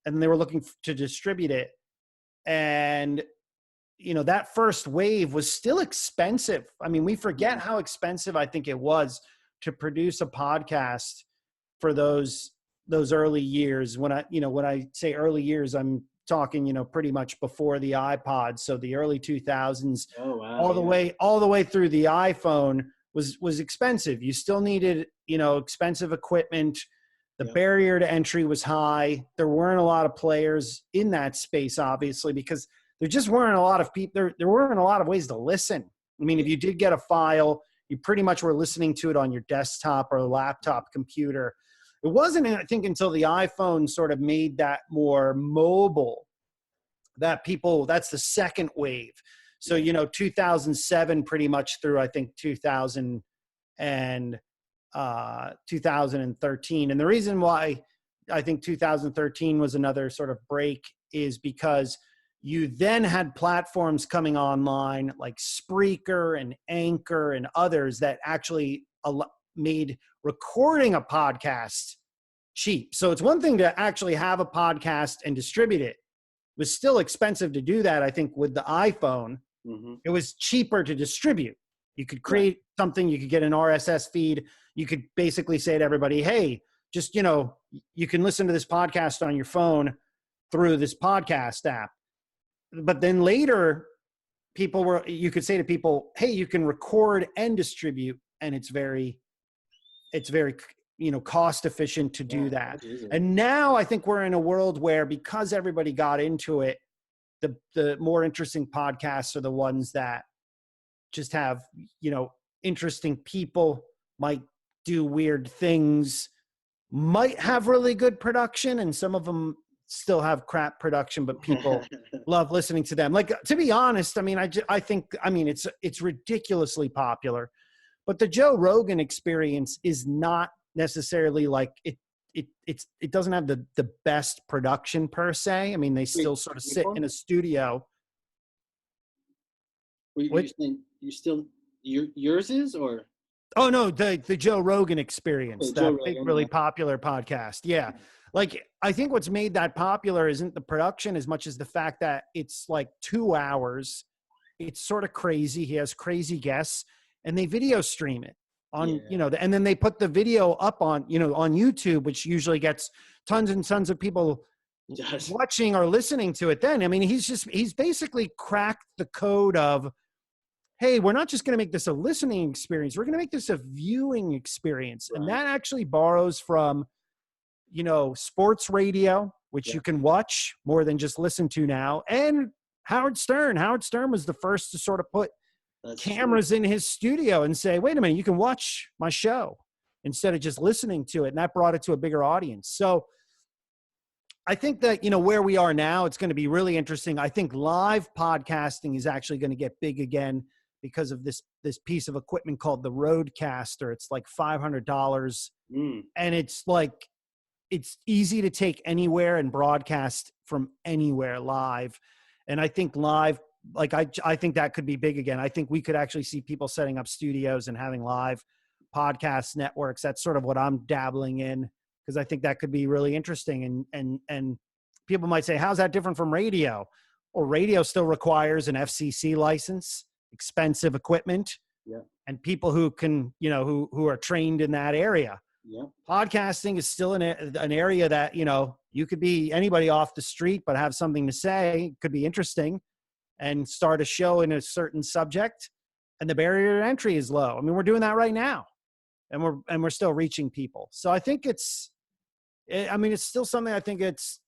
and they were looking to distribute it. And, that first wave was still expensive. I mean, we forget how expensive I think it was to produce a podcast for those early years. When I say early years, I'm talking, pretty much before the iPod. So the early 2000s, all the way through the iPhone was expensive. You still needed, expensive equipment. The barrier to entry was high. There weren't a lot of players in that space, obviously, because there just weren't a lot of people. There weren't a lot of ways to listen. I mean, if you did get a file, you pretty much were listening to it on your desktop or laptop computer. It wasn't, I think, until the iPhone sort of made that more mobile that that's the second wave. So, 2007 pretty much through, I think, 2013. And the reason why I think 2013 was another sort of break is because you then had platforms coming online like Spreaker and Anchor and others that actually made recording a podcast cheap. So it's one thing to actually have a podcast and distribute it. It was still expensive to do that. I think with the iPhone, it was cheaper to distribute. You could create something, you could get an RSS feed. You could basically say to everybody, hey, just, you can listen to this podcast on your phone through this podcast app. But then later, you could say to people, hey, you can record and distribute, and it's very cost efficient to do that. And now I think we're in a world where, because everybody got into it, the more interesting podcasts are the ones that just have, interesting people, might do weird things, might have really good production, and some of them still have crap production, but people love listening to them. Like, to be honest, I mean, I think it's ridiculously popular, but the Joe Rogan experience is not necessarily like it doesn't have the best production per se. I mean, they still sort of sit in a studio. Yours is, or? Oh no, the Joe Rogan experience, Joe that big, Rogan, really popular podcast. Yeah. Like, I think what's made that popular isn't the production as much as the fact that it's like 2 hours. It's sort of crazy. He has crazy guests, and they video stream it on, and then they put the video up on, on YouTube, which usually gets tons and tons of people watching or listening to it. Then, I mean, he's basically cracked the code of, hey, we're not just going to make this a listening experience. We're going to make this a viewing experience. Right. And that actually borrows from, sports radio, which you can watch more than just listen to now. And Howard Stern. Howard Stern was the first to sort of put cameras in his studio and say, wait a minute, you can watch my show instead of just listening to it. And that brought it to a bigger audience. So I think that, where we are now, it's going to be really interesting. I think live podcasting is actually going to get big again because of this piece of equipment called the Rodecaster. It's like $500. And it's easy to take anywhere and broadcast from anywhere live. And I think live, I think that could be big again. I think we could actually see people setting up studios and having live podcast networks. That's sort of what I'm dabbling in, because I think that could be really interesting. And people might say, how's that different from radio? Well, radio still requires an FCC license, expensive equipment, and people who can, who are trained in that area. Podcasting is still an area that, you could be anybody off the street, but have something to say, could be interesting, and start a show in a certain subject. And the barrier to entry is low. I mean, we're doing that right now, and we're still reaching people. So I think it's still something I think it's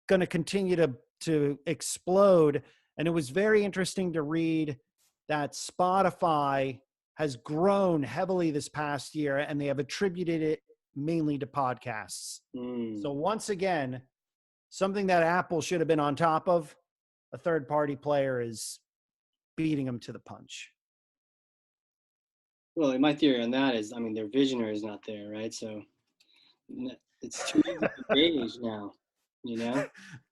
going to continue to explode. And it was very interesting to read that Spotify has grown heavily this past year, and they have attributed it mainly to podcasts. So once again, something that Apple should have been on top of, a third-party player is beating them to the punch. Well, my theory on that is, their visionary is not there, right? So it's too easy to gauge now,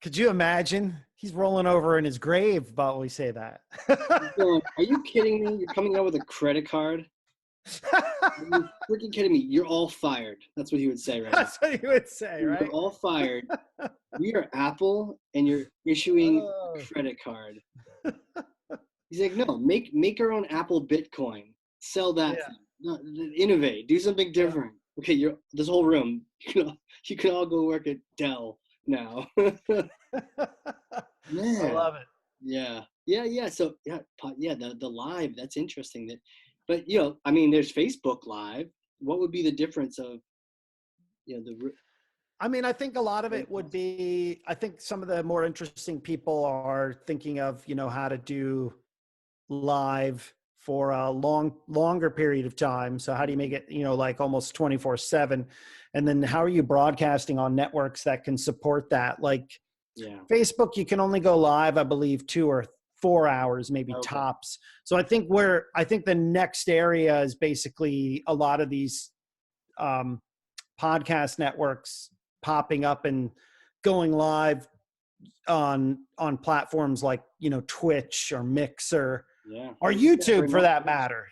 Could you imagine? He's rolling over in his grave about when we say that. Are you kidding me? You're coming out with a credit card? Are you freaking kidding me? You're all fired. That's what he would say, right? That's what he would say, right? You're all fired. We are Apple, and you're issuing a credit card. He's like, no, make our own Apple Bitcoin. Sell that. No, innovate. Do something different. Okay, this whole room. You can all go work at Dell now. Man. I love it. Yeah. So the live, that's interesting. But there's Facebook Live. What would be the difference of I think a lot of it would be, I think some of the more interesting people are thinking of, how to do live for a longer period of time. So how do you make it, like almost 24/7? And then how are you broadcasting on networks that can support that? Like Facebook, you can only go live, I believe, 2 or 4 hours, maybe tops. So I think the next area is basically a lot of these podcast networks popping up and going live on platforms like, Twitch or Mixer or YouTube for that matter.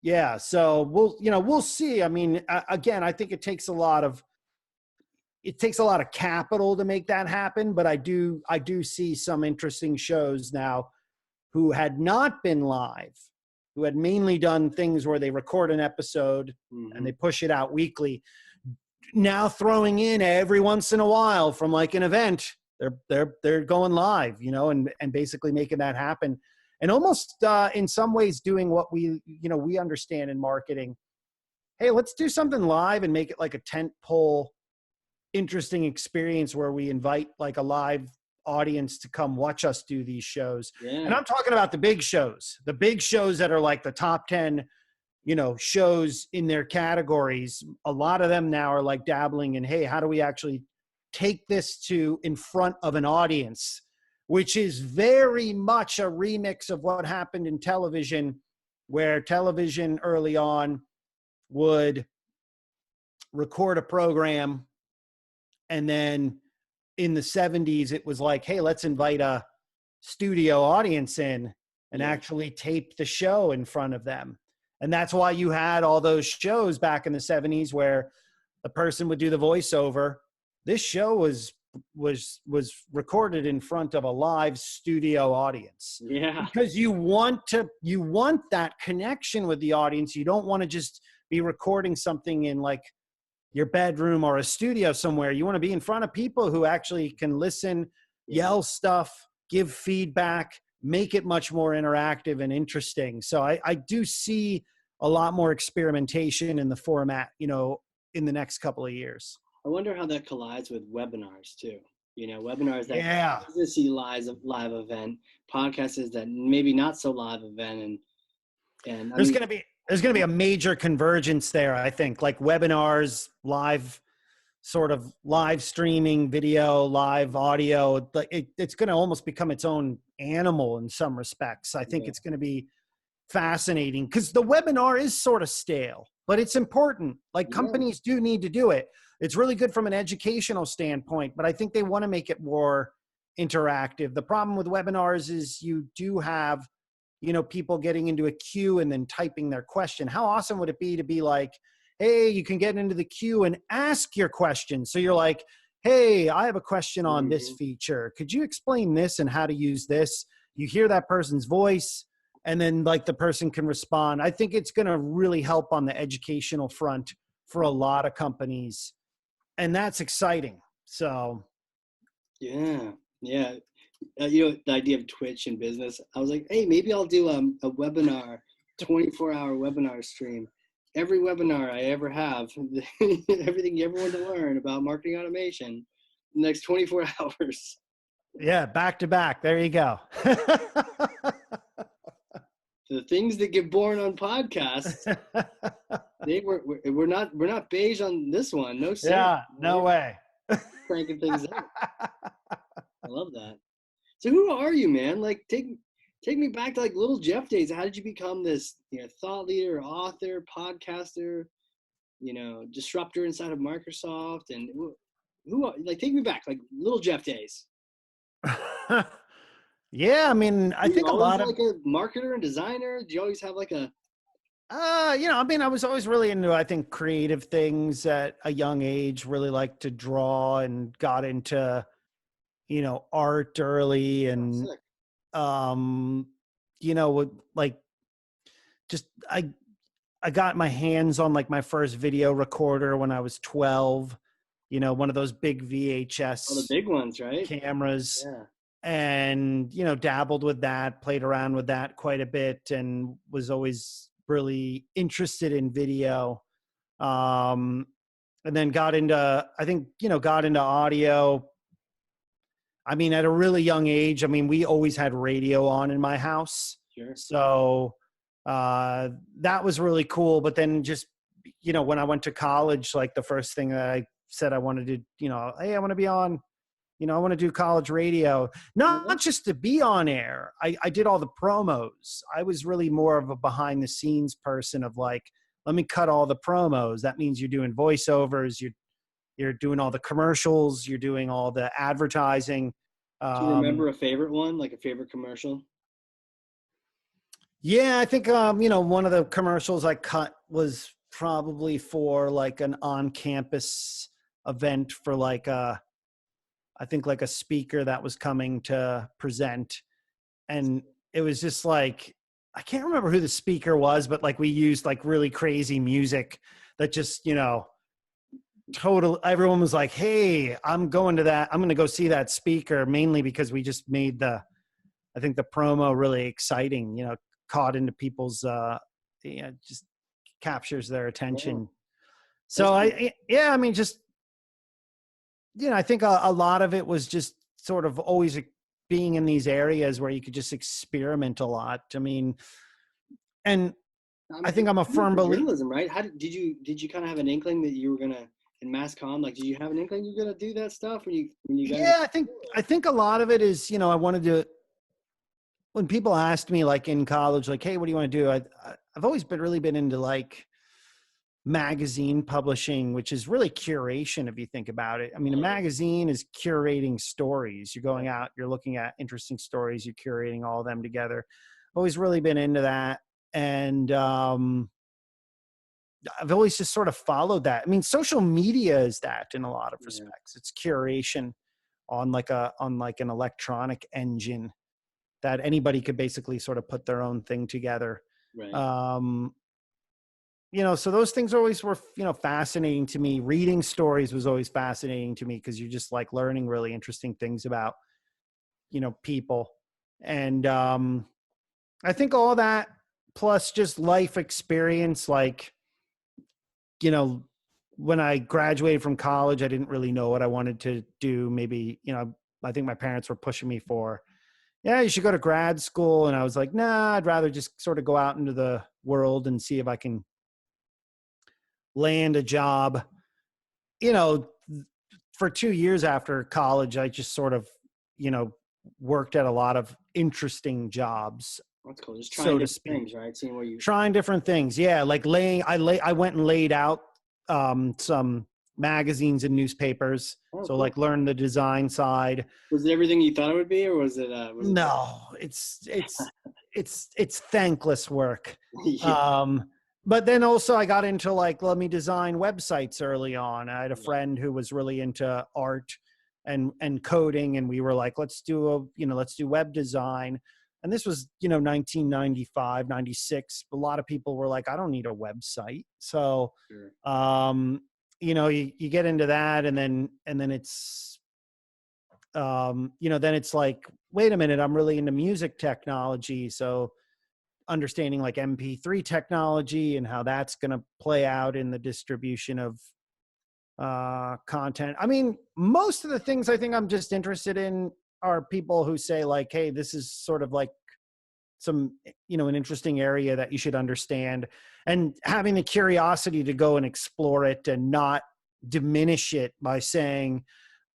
Yeah. So we'll see. Again, I think it takes a lot of capital to make that happen, but I do see some interesting shows now who had not been live, who had mainly done things where they record an episode and they push it out weekly, now throwing in every once in a while from like an event, they're going live, and basically making that happen. And almost in some ways doing what we understand in marketing. Hey, let's do something live and make it like a tent pole, interesting experience where we invite like a live audience to come watch us do these shows. And I'm talking about the big shows that are like the top 10, shows in their categories. A lot of them now are like dabbling in, hey, how do we actually take this to in front of an audience, which is very much a remix of what happened in television, where television early on would record a program, and then in the 70s, it was like, hey, let's invite a studio audience in and actually tape the show in front of them. And that's why you had all those shows back in the 70s where the person would do the voiceover. This show was recorded in front of a live studio audience. Yeah. Because you want that connection with the audience. You don't want to just be recording something in like your bedroom or a studio somewhere. You want to be in front of people who actually can listen, yell stuff, give feedback, make it much more interactive and interesting. So I do see a lot more experimentation in the format, in the next couple of years. I wonder how that collides with webinars too. Webinars that businessy live event, podcasts is that maybe not so live event, and there's going to be a major convergence there. I think like webinars, live sort of live streaming video, live audio. It's going to almost become its own animal in some respects. I think it's going to be fascinating because the webinar is sort of stale, but it's important. Like companies do need to do it. It's really good from an educational standpoint, but I think they want to make it more interactive. The problem with webinars is you do have, you know, people getting into a queue and then typing their question. How awesome would it be to be like, hey, you can get into the queue and ask your question. So you're like, hey, I have a question on this feature. Could you explain this and how to use this? You hear that person's voice and then like the person can respond. I think it's going to really help on the educational front for a lot of companies. And that's exciting. So. Yeah. You know, the idea of Twitch and business, I was like, hey, maybe I'll do a webinar, 24-hour webinar stream. Every webinar I ever have, everything you ever want to learn about marketing automation, the next 24 hours. Yeah, back to back. There you go. The things that get born on podcasts, we're not beige on this one. No, sir. Yeah, no way. Cranking things up. I love that. So who are you, man? Like, take me back to like little Jeff days. How did you become this, you know, thought leader, author, podcaster, you know, disruptor inside of Microsoft? And like, take me back, like little Jeff days. Yeah, I mean, I think a lot of like a marketer and designer. Do you always have like a? You know, I mean, I was always really into, I think, creative things at a young age. Really liked to draw and got into, you know, art early and. You know, like just, I got my hands on like my first video recorder when I was 12, you know, one of those big VHS the big ones, right? Cameras. Yeah. And, you know, dabbled with that, played around with that quite a bit and was always really interested in video. And then got into audio. I mean, at a really young age, I mean, we always had radio on in my house. Sure. So that was really cool. But then just, you know, when I went to college, like the first thing that I said I wanted to, you know, hey, I want to be on, you know, I want to do college radio, not just to be on air. I did all the promos. I was really more of a behind the scenes person of like, let me cut all the promos. That means you're doing voiceovers, you're doing all the commercials, you're doing all the advertising. Do you remember a favorite one, like a favorite commercial? Yeah, I think, you know, one of the commercials I cut was probably for like an on-campus event for like I think like a speaker that was coming to present. And it was just like, I can't remember who the speaker was, but like we used like really crazy music that just, you know, everyone was like, hey, I'm going to go see that speaker, mainly because we just made I think the promo really exciting, you know, caught into people's, you know, just captures their attention. Yeah. So I mean, just, you know, I think a lot of it was just sort of always being in these areas where you could just experiment a lot. I mean, and I think I'm a firm believer. Journalism, right? How did you kind of have an inkling that you were gonna in mass comm? Like, did you have an inkling you're gonna do that stuff when you got? Yeah, I think a lot of it is, you know, I wanted to. When people asked me, like in college, like, hey, what do you want to do? I've always really been into like magazine publishing, which is really curation if you think about it. I mean, a magazine is curating stories. You're going out, you're looking at interesting stories, you're curating all of them together. Always really been into that. And I've always just sort of followed that. I mean, social media is that in a lot of respects. It's curation on like an electronic engine that anybody could basically sort of put their own thing together. Right. You know, so those things always were, you know, fascinating to me. Reading stories was always fascinating to me because you're just like learning really interesting things about, you know, people. And I think all that plus just life experience, like, you know, when I graduated from college, I didn't really know what I wanted to do. Maybe, you know, I think my parents were pushing me for, yeah, you should go to grad school. And I was like, nah, I'd rather just sort of go out into the world and see if I can land a job. You know, for 2 years after college, I just sort of, worked at a lot of interesting jobs. That's cool. Just so trying to different speak. things, right? Seeing where you. Trying different things. Yeah. Like I went and laid out some magazines and newspapers. Oh, So cool. like learn the design side. Was it everything you thought it would be, or was it? No, it's thankless work. Yeah. But then also I got into like, let me design websites early on. I had a friend who was really into art and coding, and we were like, let's do web design. And this was, 1995, 96. A lot of people were like, I don't need a website. So, Sure. you get into that, and then it's, then it's like, wait a minute, I'm really into music technology. So understanding like MP3 technology and how that's going to play out in the distribution of content. I mean, most of the things I think I'm just interested in are people who say like, hey, this is sort of like some, an interesting area that you should understand, and having the curiosity to go and explore it and not diminish it by saying,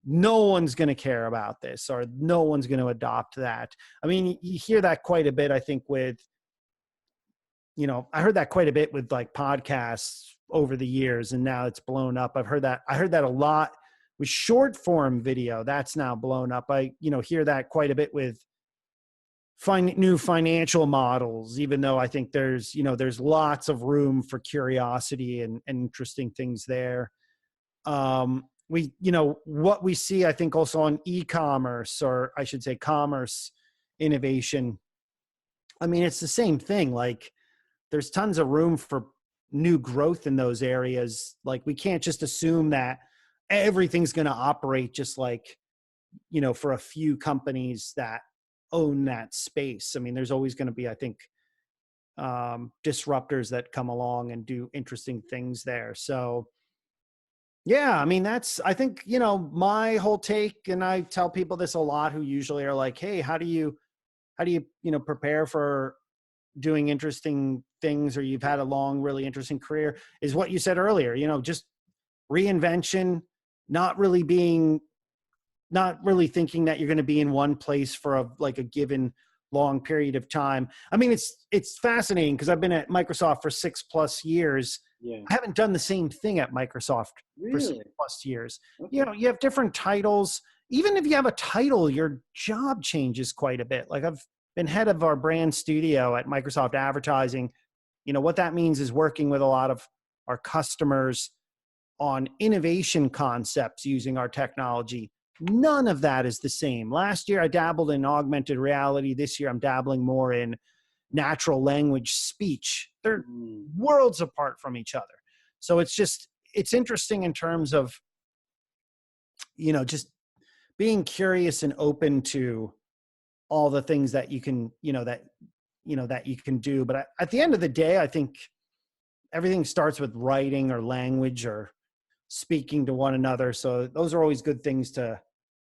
no one's going to care about this or no one's going to adopt that. I mean, you hear that quite a bit, I think, with, I heard that quite a bit with like podcasts over the years, and now it's blown up. I heard that a lot with short form video. That's now blown up. I, hear that quite a bit with new financial models, even though I think there's lots of room for curiosity and interesting things there. What we see, I think, also on e-commerce, or I should say commerce innovation. I mean, it's the same thing. Like, there's tons of room for new growth in those areas. Like, we can't just assume that everything's going to operate just like, for a few companies that own that space. I mean, there's always going to be, I think, disruptors that come along and do interesting things there. So yeah, I mean, I think, my whole take, and I tell people this a lot who usually are like, hey, how do you, prepare for doing interesting things, or you've had a long, really interesting career, is what you said earlier, just reinvention, not really thinking that you're going to be in one place for a given long period of time. I mean, it's fascinating because I've been at Microsoft for 6+ years. Yeah. I haven't done the same thing at Microsoft for Really? 6+ years. Okay. You have different titles. Even if you have a title, your job changes quite a bit. Like, I've been head of our brand studio at Microsoft Advertising. What that means is working with a lot of our customers on innovation concepts using our technology. None of that is the same. Last year, I dabbled in augmented reality. This year, I'm dabbling more in natural language speech. They're worlds apart from each other. So it's interesting in terms of, just being curious and open to all the things that you can, that you can do. But at the end of the day, I think everything starts with writing or language or speaking to one another. So those are always good things to,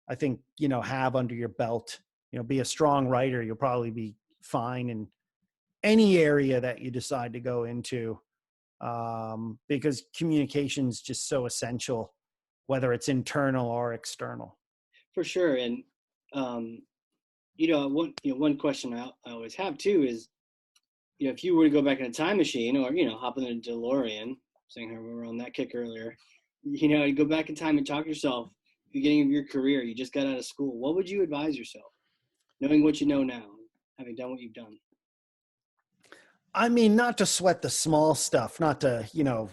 I think, have under your belt. Be a strong writer. You'll probably be fine in any area that you decide to go into, because communication is just so essential, whether it's internal or external. For sure. And, one question I always have too is, if you were to go back in a time machine, or, hop in a DeLorean, saying how we were on that kick earlier, you go back in time and talk to yourself, beginning of your career, you just got out of school, what would you advise yourself, knowing what you know now, having done what you've done? I mean, not to sweat the small stuff, not to,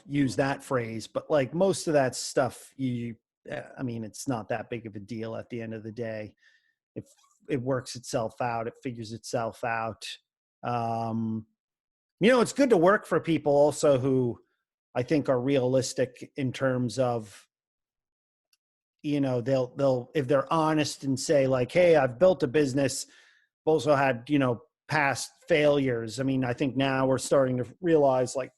use that phrase, but like most of that stuff, it's not that big of a deal at the end of the day. If it works itself out, it figures itself out. It's good to work for people also who I think are realistic in terms of, they'll, if they're honest and say like, hey, I've built a business, also had, past failures. I mean, I think now we're starting to realize like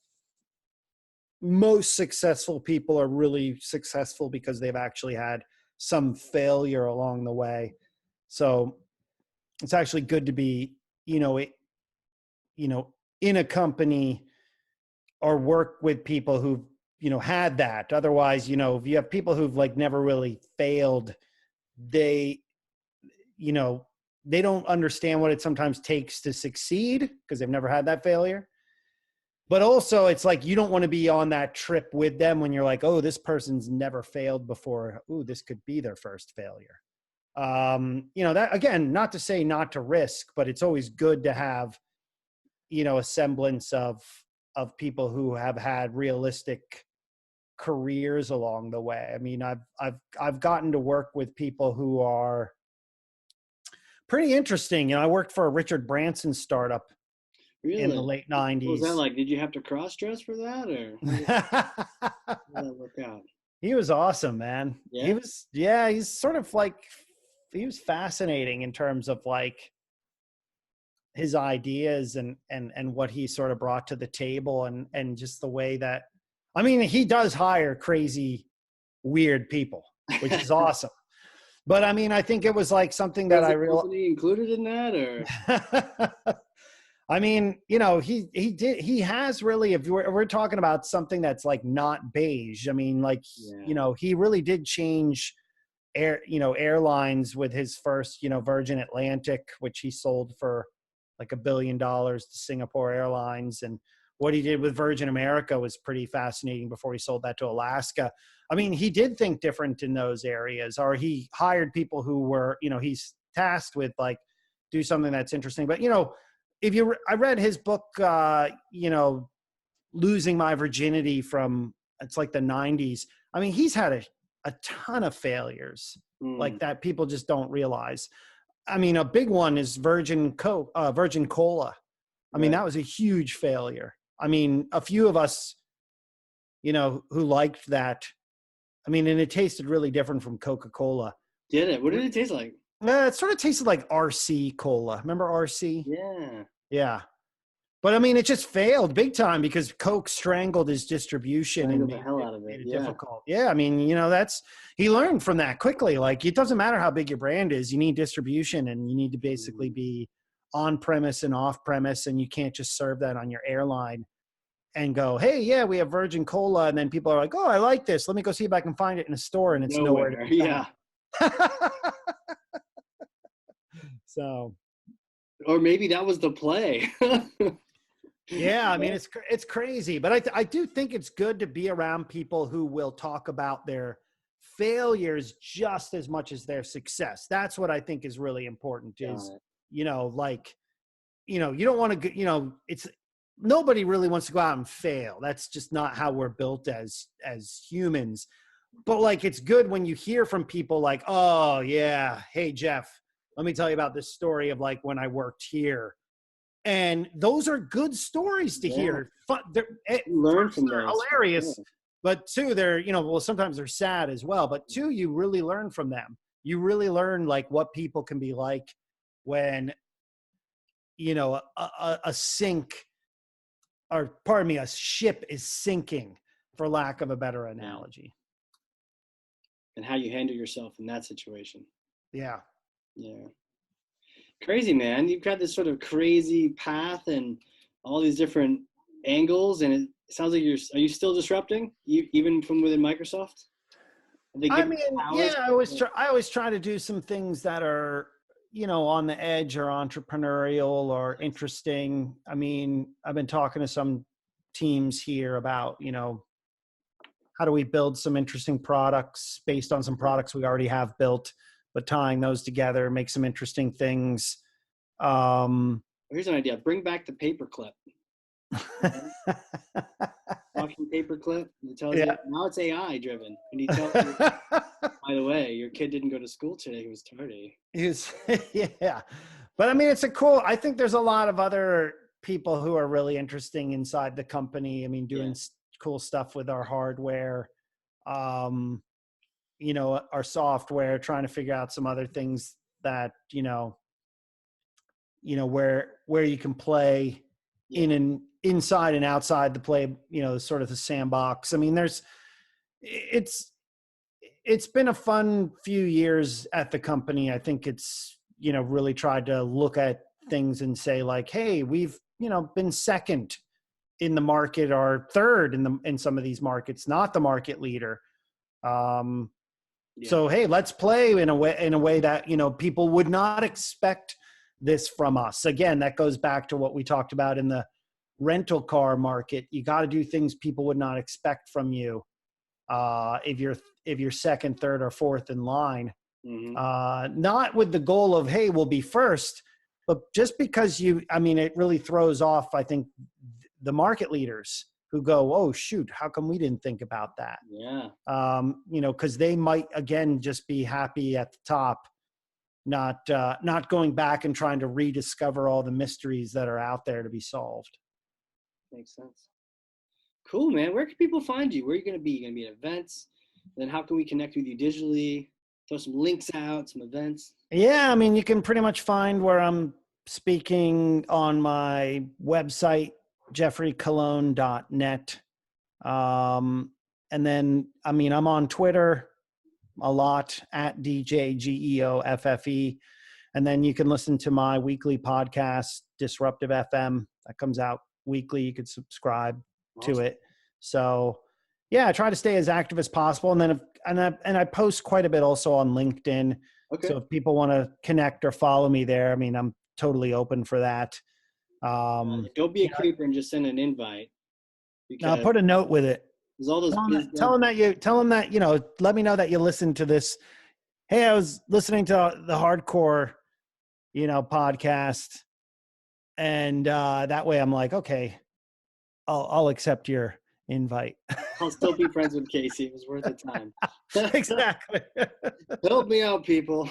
most successful people are really successful because they've actually had some failure along the way. So it's actually good to be, in a company or work with people who've had that. Otherwise, if you have people who've like never really failed, they, they don't understand what it sometimes takes to succeed because they've never had that failure. But also it's like, you don't want to be on that trip with them when you're like, oh, this person's never failed before. Ooh, this could be their first failure. That, again, not to say not to risk, but it's always good to have, a semblance of people who have had realistic careers along the way. I mean, I've gotten to work with people who are pretty interesting. I worked for a Richard Branson startup in the late 90s. What was that like? Did you have to cross-dress for that, or how did that work out? He was awesome, man. Yeah? He's sort of like, he was fascinating in terms of like his ideas and what he sort of brought to the table, and just the way that, I mean, he does hire crazy, weird people, which is awesome. But I mean, I think it was like something that I realized included in that, or I mean, he has really, if we're talking about something that's like not beige, I mean, like, he really did change airlines with his first, Virgin Atlantic, which he sold for like $1 billion to Singapore Airlines. And what he did with Virgin America was pretty fascinating before he sold that to Alaska. I mean, he did think different in those areas, or he hired people who were, he's tasked with like, do something that's interesting. But, I read his book, Losing My Virginity from, it's like the 90s. I mean, he's had a ton of failures like that people just don't realize. I mean, a big one is Virgin Cola. I mean, that was a huge failure. I mean, a few of us, who liked that. I mean, and it tasted really different from Coca-Cola. Did it? What did it taste like? It sort of tasted like RC Cola. Remember RC? Yeah. Yeah. But I mean, it just failed big time because Coke strangled his distribution and made it difficult. Yeah. I mean, he learned from that quickly. Like, it doesn't matter how big your brand is. You need distribution, and you need to basically be on premise and off premise. And you can't just serve that on your airline and go, hey, yeah, we have Virgin Cola. And then people are like, oh, I like this. Let me go see if I can find it in a store. And it's nowhere to be found. Yeah. So. Or maybe that was the play. Yeah, I mean, it's crazy, but I do think it's good to be around people who will talk about their failures just as much as their success. That's what I think is really important. Is you don't want to, it's nobody really wants to go out and fail. That's just not how we're built as humans. But like, it's good when you hear from people like, oh yeah, hey Jeff, let me tell you about this story of like when I worked here. And those are good stories to hear. Fun, learn from them. Hilarious. Yeah. But two, they're, sometimes they're sad as well. But two, you really learn from them. You really learn like what people can be like when, a ship is sinking, for lack of a better analogy. And how you handle yourself in that situation. Yeah. Yeah. Crazy, man. You've got this sort of crazy path and all these different angles, and it sounds like are you still disrupting, even from within Microsoft? I mean, yeah, I always try to do some things that are, on the edge or entrepreneurial or interesting. I mean, I've been talking to some teams here about, how do we build some interesting products based on some products we already have built, but tying those together, make some interesting things. Here's an idea. Bring back the paperclip. Talking paperclip. It tells you, now it's AI driven. And he tells you, by the way, your kid didn't go to school today. He was tardy. Yeah. But I mean, I think there's a lot of other people who are really interesting inside the company. I mean, doing cool stuff with our hardware. Our software, trying to figure out some other things that, where you can play in and inside and outside the play, sort of the sandbox. I mean, it's been a fun few years at the company. I think it's, really tried to look at things and say like, hey, we've, been second in the market are third in some of these markets, not the market leader. So, hey, let's play in a way that, people would not expect this from us. Again, that goes back to what we talked about in the rental car market. You got to do things people would not expect from you. If you're second, third, or fourth in line, not with the goal of, hey, we'll be first, but just because it really throws off, I think, the market leaders who go, oh shoot, how come we didn't think about that? Yeah. Because they might, again, just be happy at the top, not going back and trying to rediscover all the mysteries that are out there to be solved. Makes sense. Cool, man. Where can people find you? Where are you going to be? You're going to be at events? Then how can we connect with you digitally? Throw some links out, some events. Yeah, you can pretty much find where I'm speaking on my website, geoffreycolon.net. And then, I'm on Twitter a lot at DJGEOFFE. And then you can listen to my weekly podcast, Disruptive FM. That comes out weekly. You could subscribe to it. So yeah, I try to stay as active as possible. And then, I post quite a bit also on LinkedIn. Okay. So if people want to connect or follow me there, I'm totally open for that. Don't be a creeper and just send an invite. I'll put a note with it. All those tell them that, let me know that you listened to this. Hey, I was listening to the Hardcore, podcast. And that way I'm like, okay, I'll accept your invite. I'll still be friends with Casey. It was worth the time. Exactly. Help me out, people.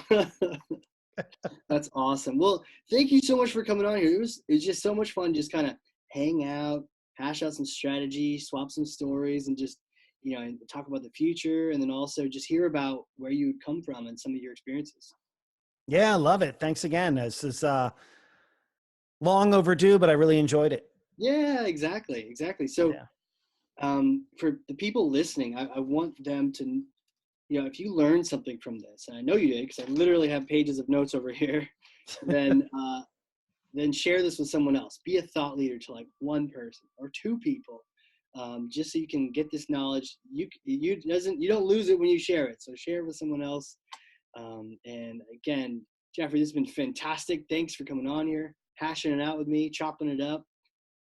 That's awesome. Well, thank you so much for coming on here. It was just so much fun, just kind of hang out, hash out some strategy, swap some stories, and just, and talk about the future, and then also just hear about where you would come from and some of your experiences. Yeah, I love it. Thanks again. This is long overdue, but I really enjoyed it. Yeah, exactly. So for the people listening, I want them to, if you learned something from this, and I know you did, because I literally have pages of notes over here, then share this with someone else. Be a thought leader to like one person or two people, just so you can get this knowledge. You don't lose it when you share it. So share it with someone else. And again, Geoffrey, this has been fantastic. Thanks for coming on here, hashing it out with me, chopping it up.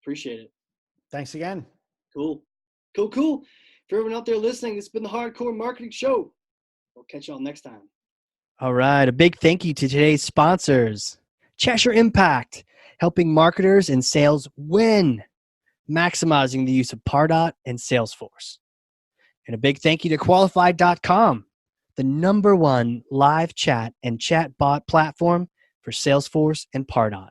Appreciate it. Thanks again. Cool. For everyone out there listening, this has been the Hardcore Marketing Show. We'll catch y'all next time. All right. A big thank you to today's sponsors. Cheshire Impact, helping marketers and sales win, maximizing the use of Pardot and Salesforce. And a big thank you to Qualified.com, the #1 live chat and chatbot platform for Salesforce and Pardot.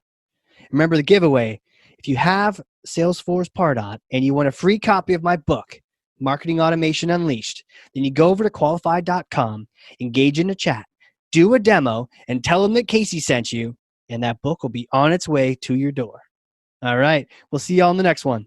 Remember the giveaway. If you have Salesforce Pardot and you want a free copy of my book, Marketing Automation Unleashed, then you go over to Qualified.com, engage in a chat, do a demo, and tell them that Casey sent you, and that book will be on its way to your door. All right. We'll see you all in the next one.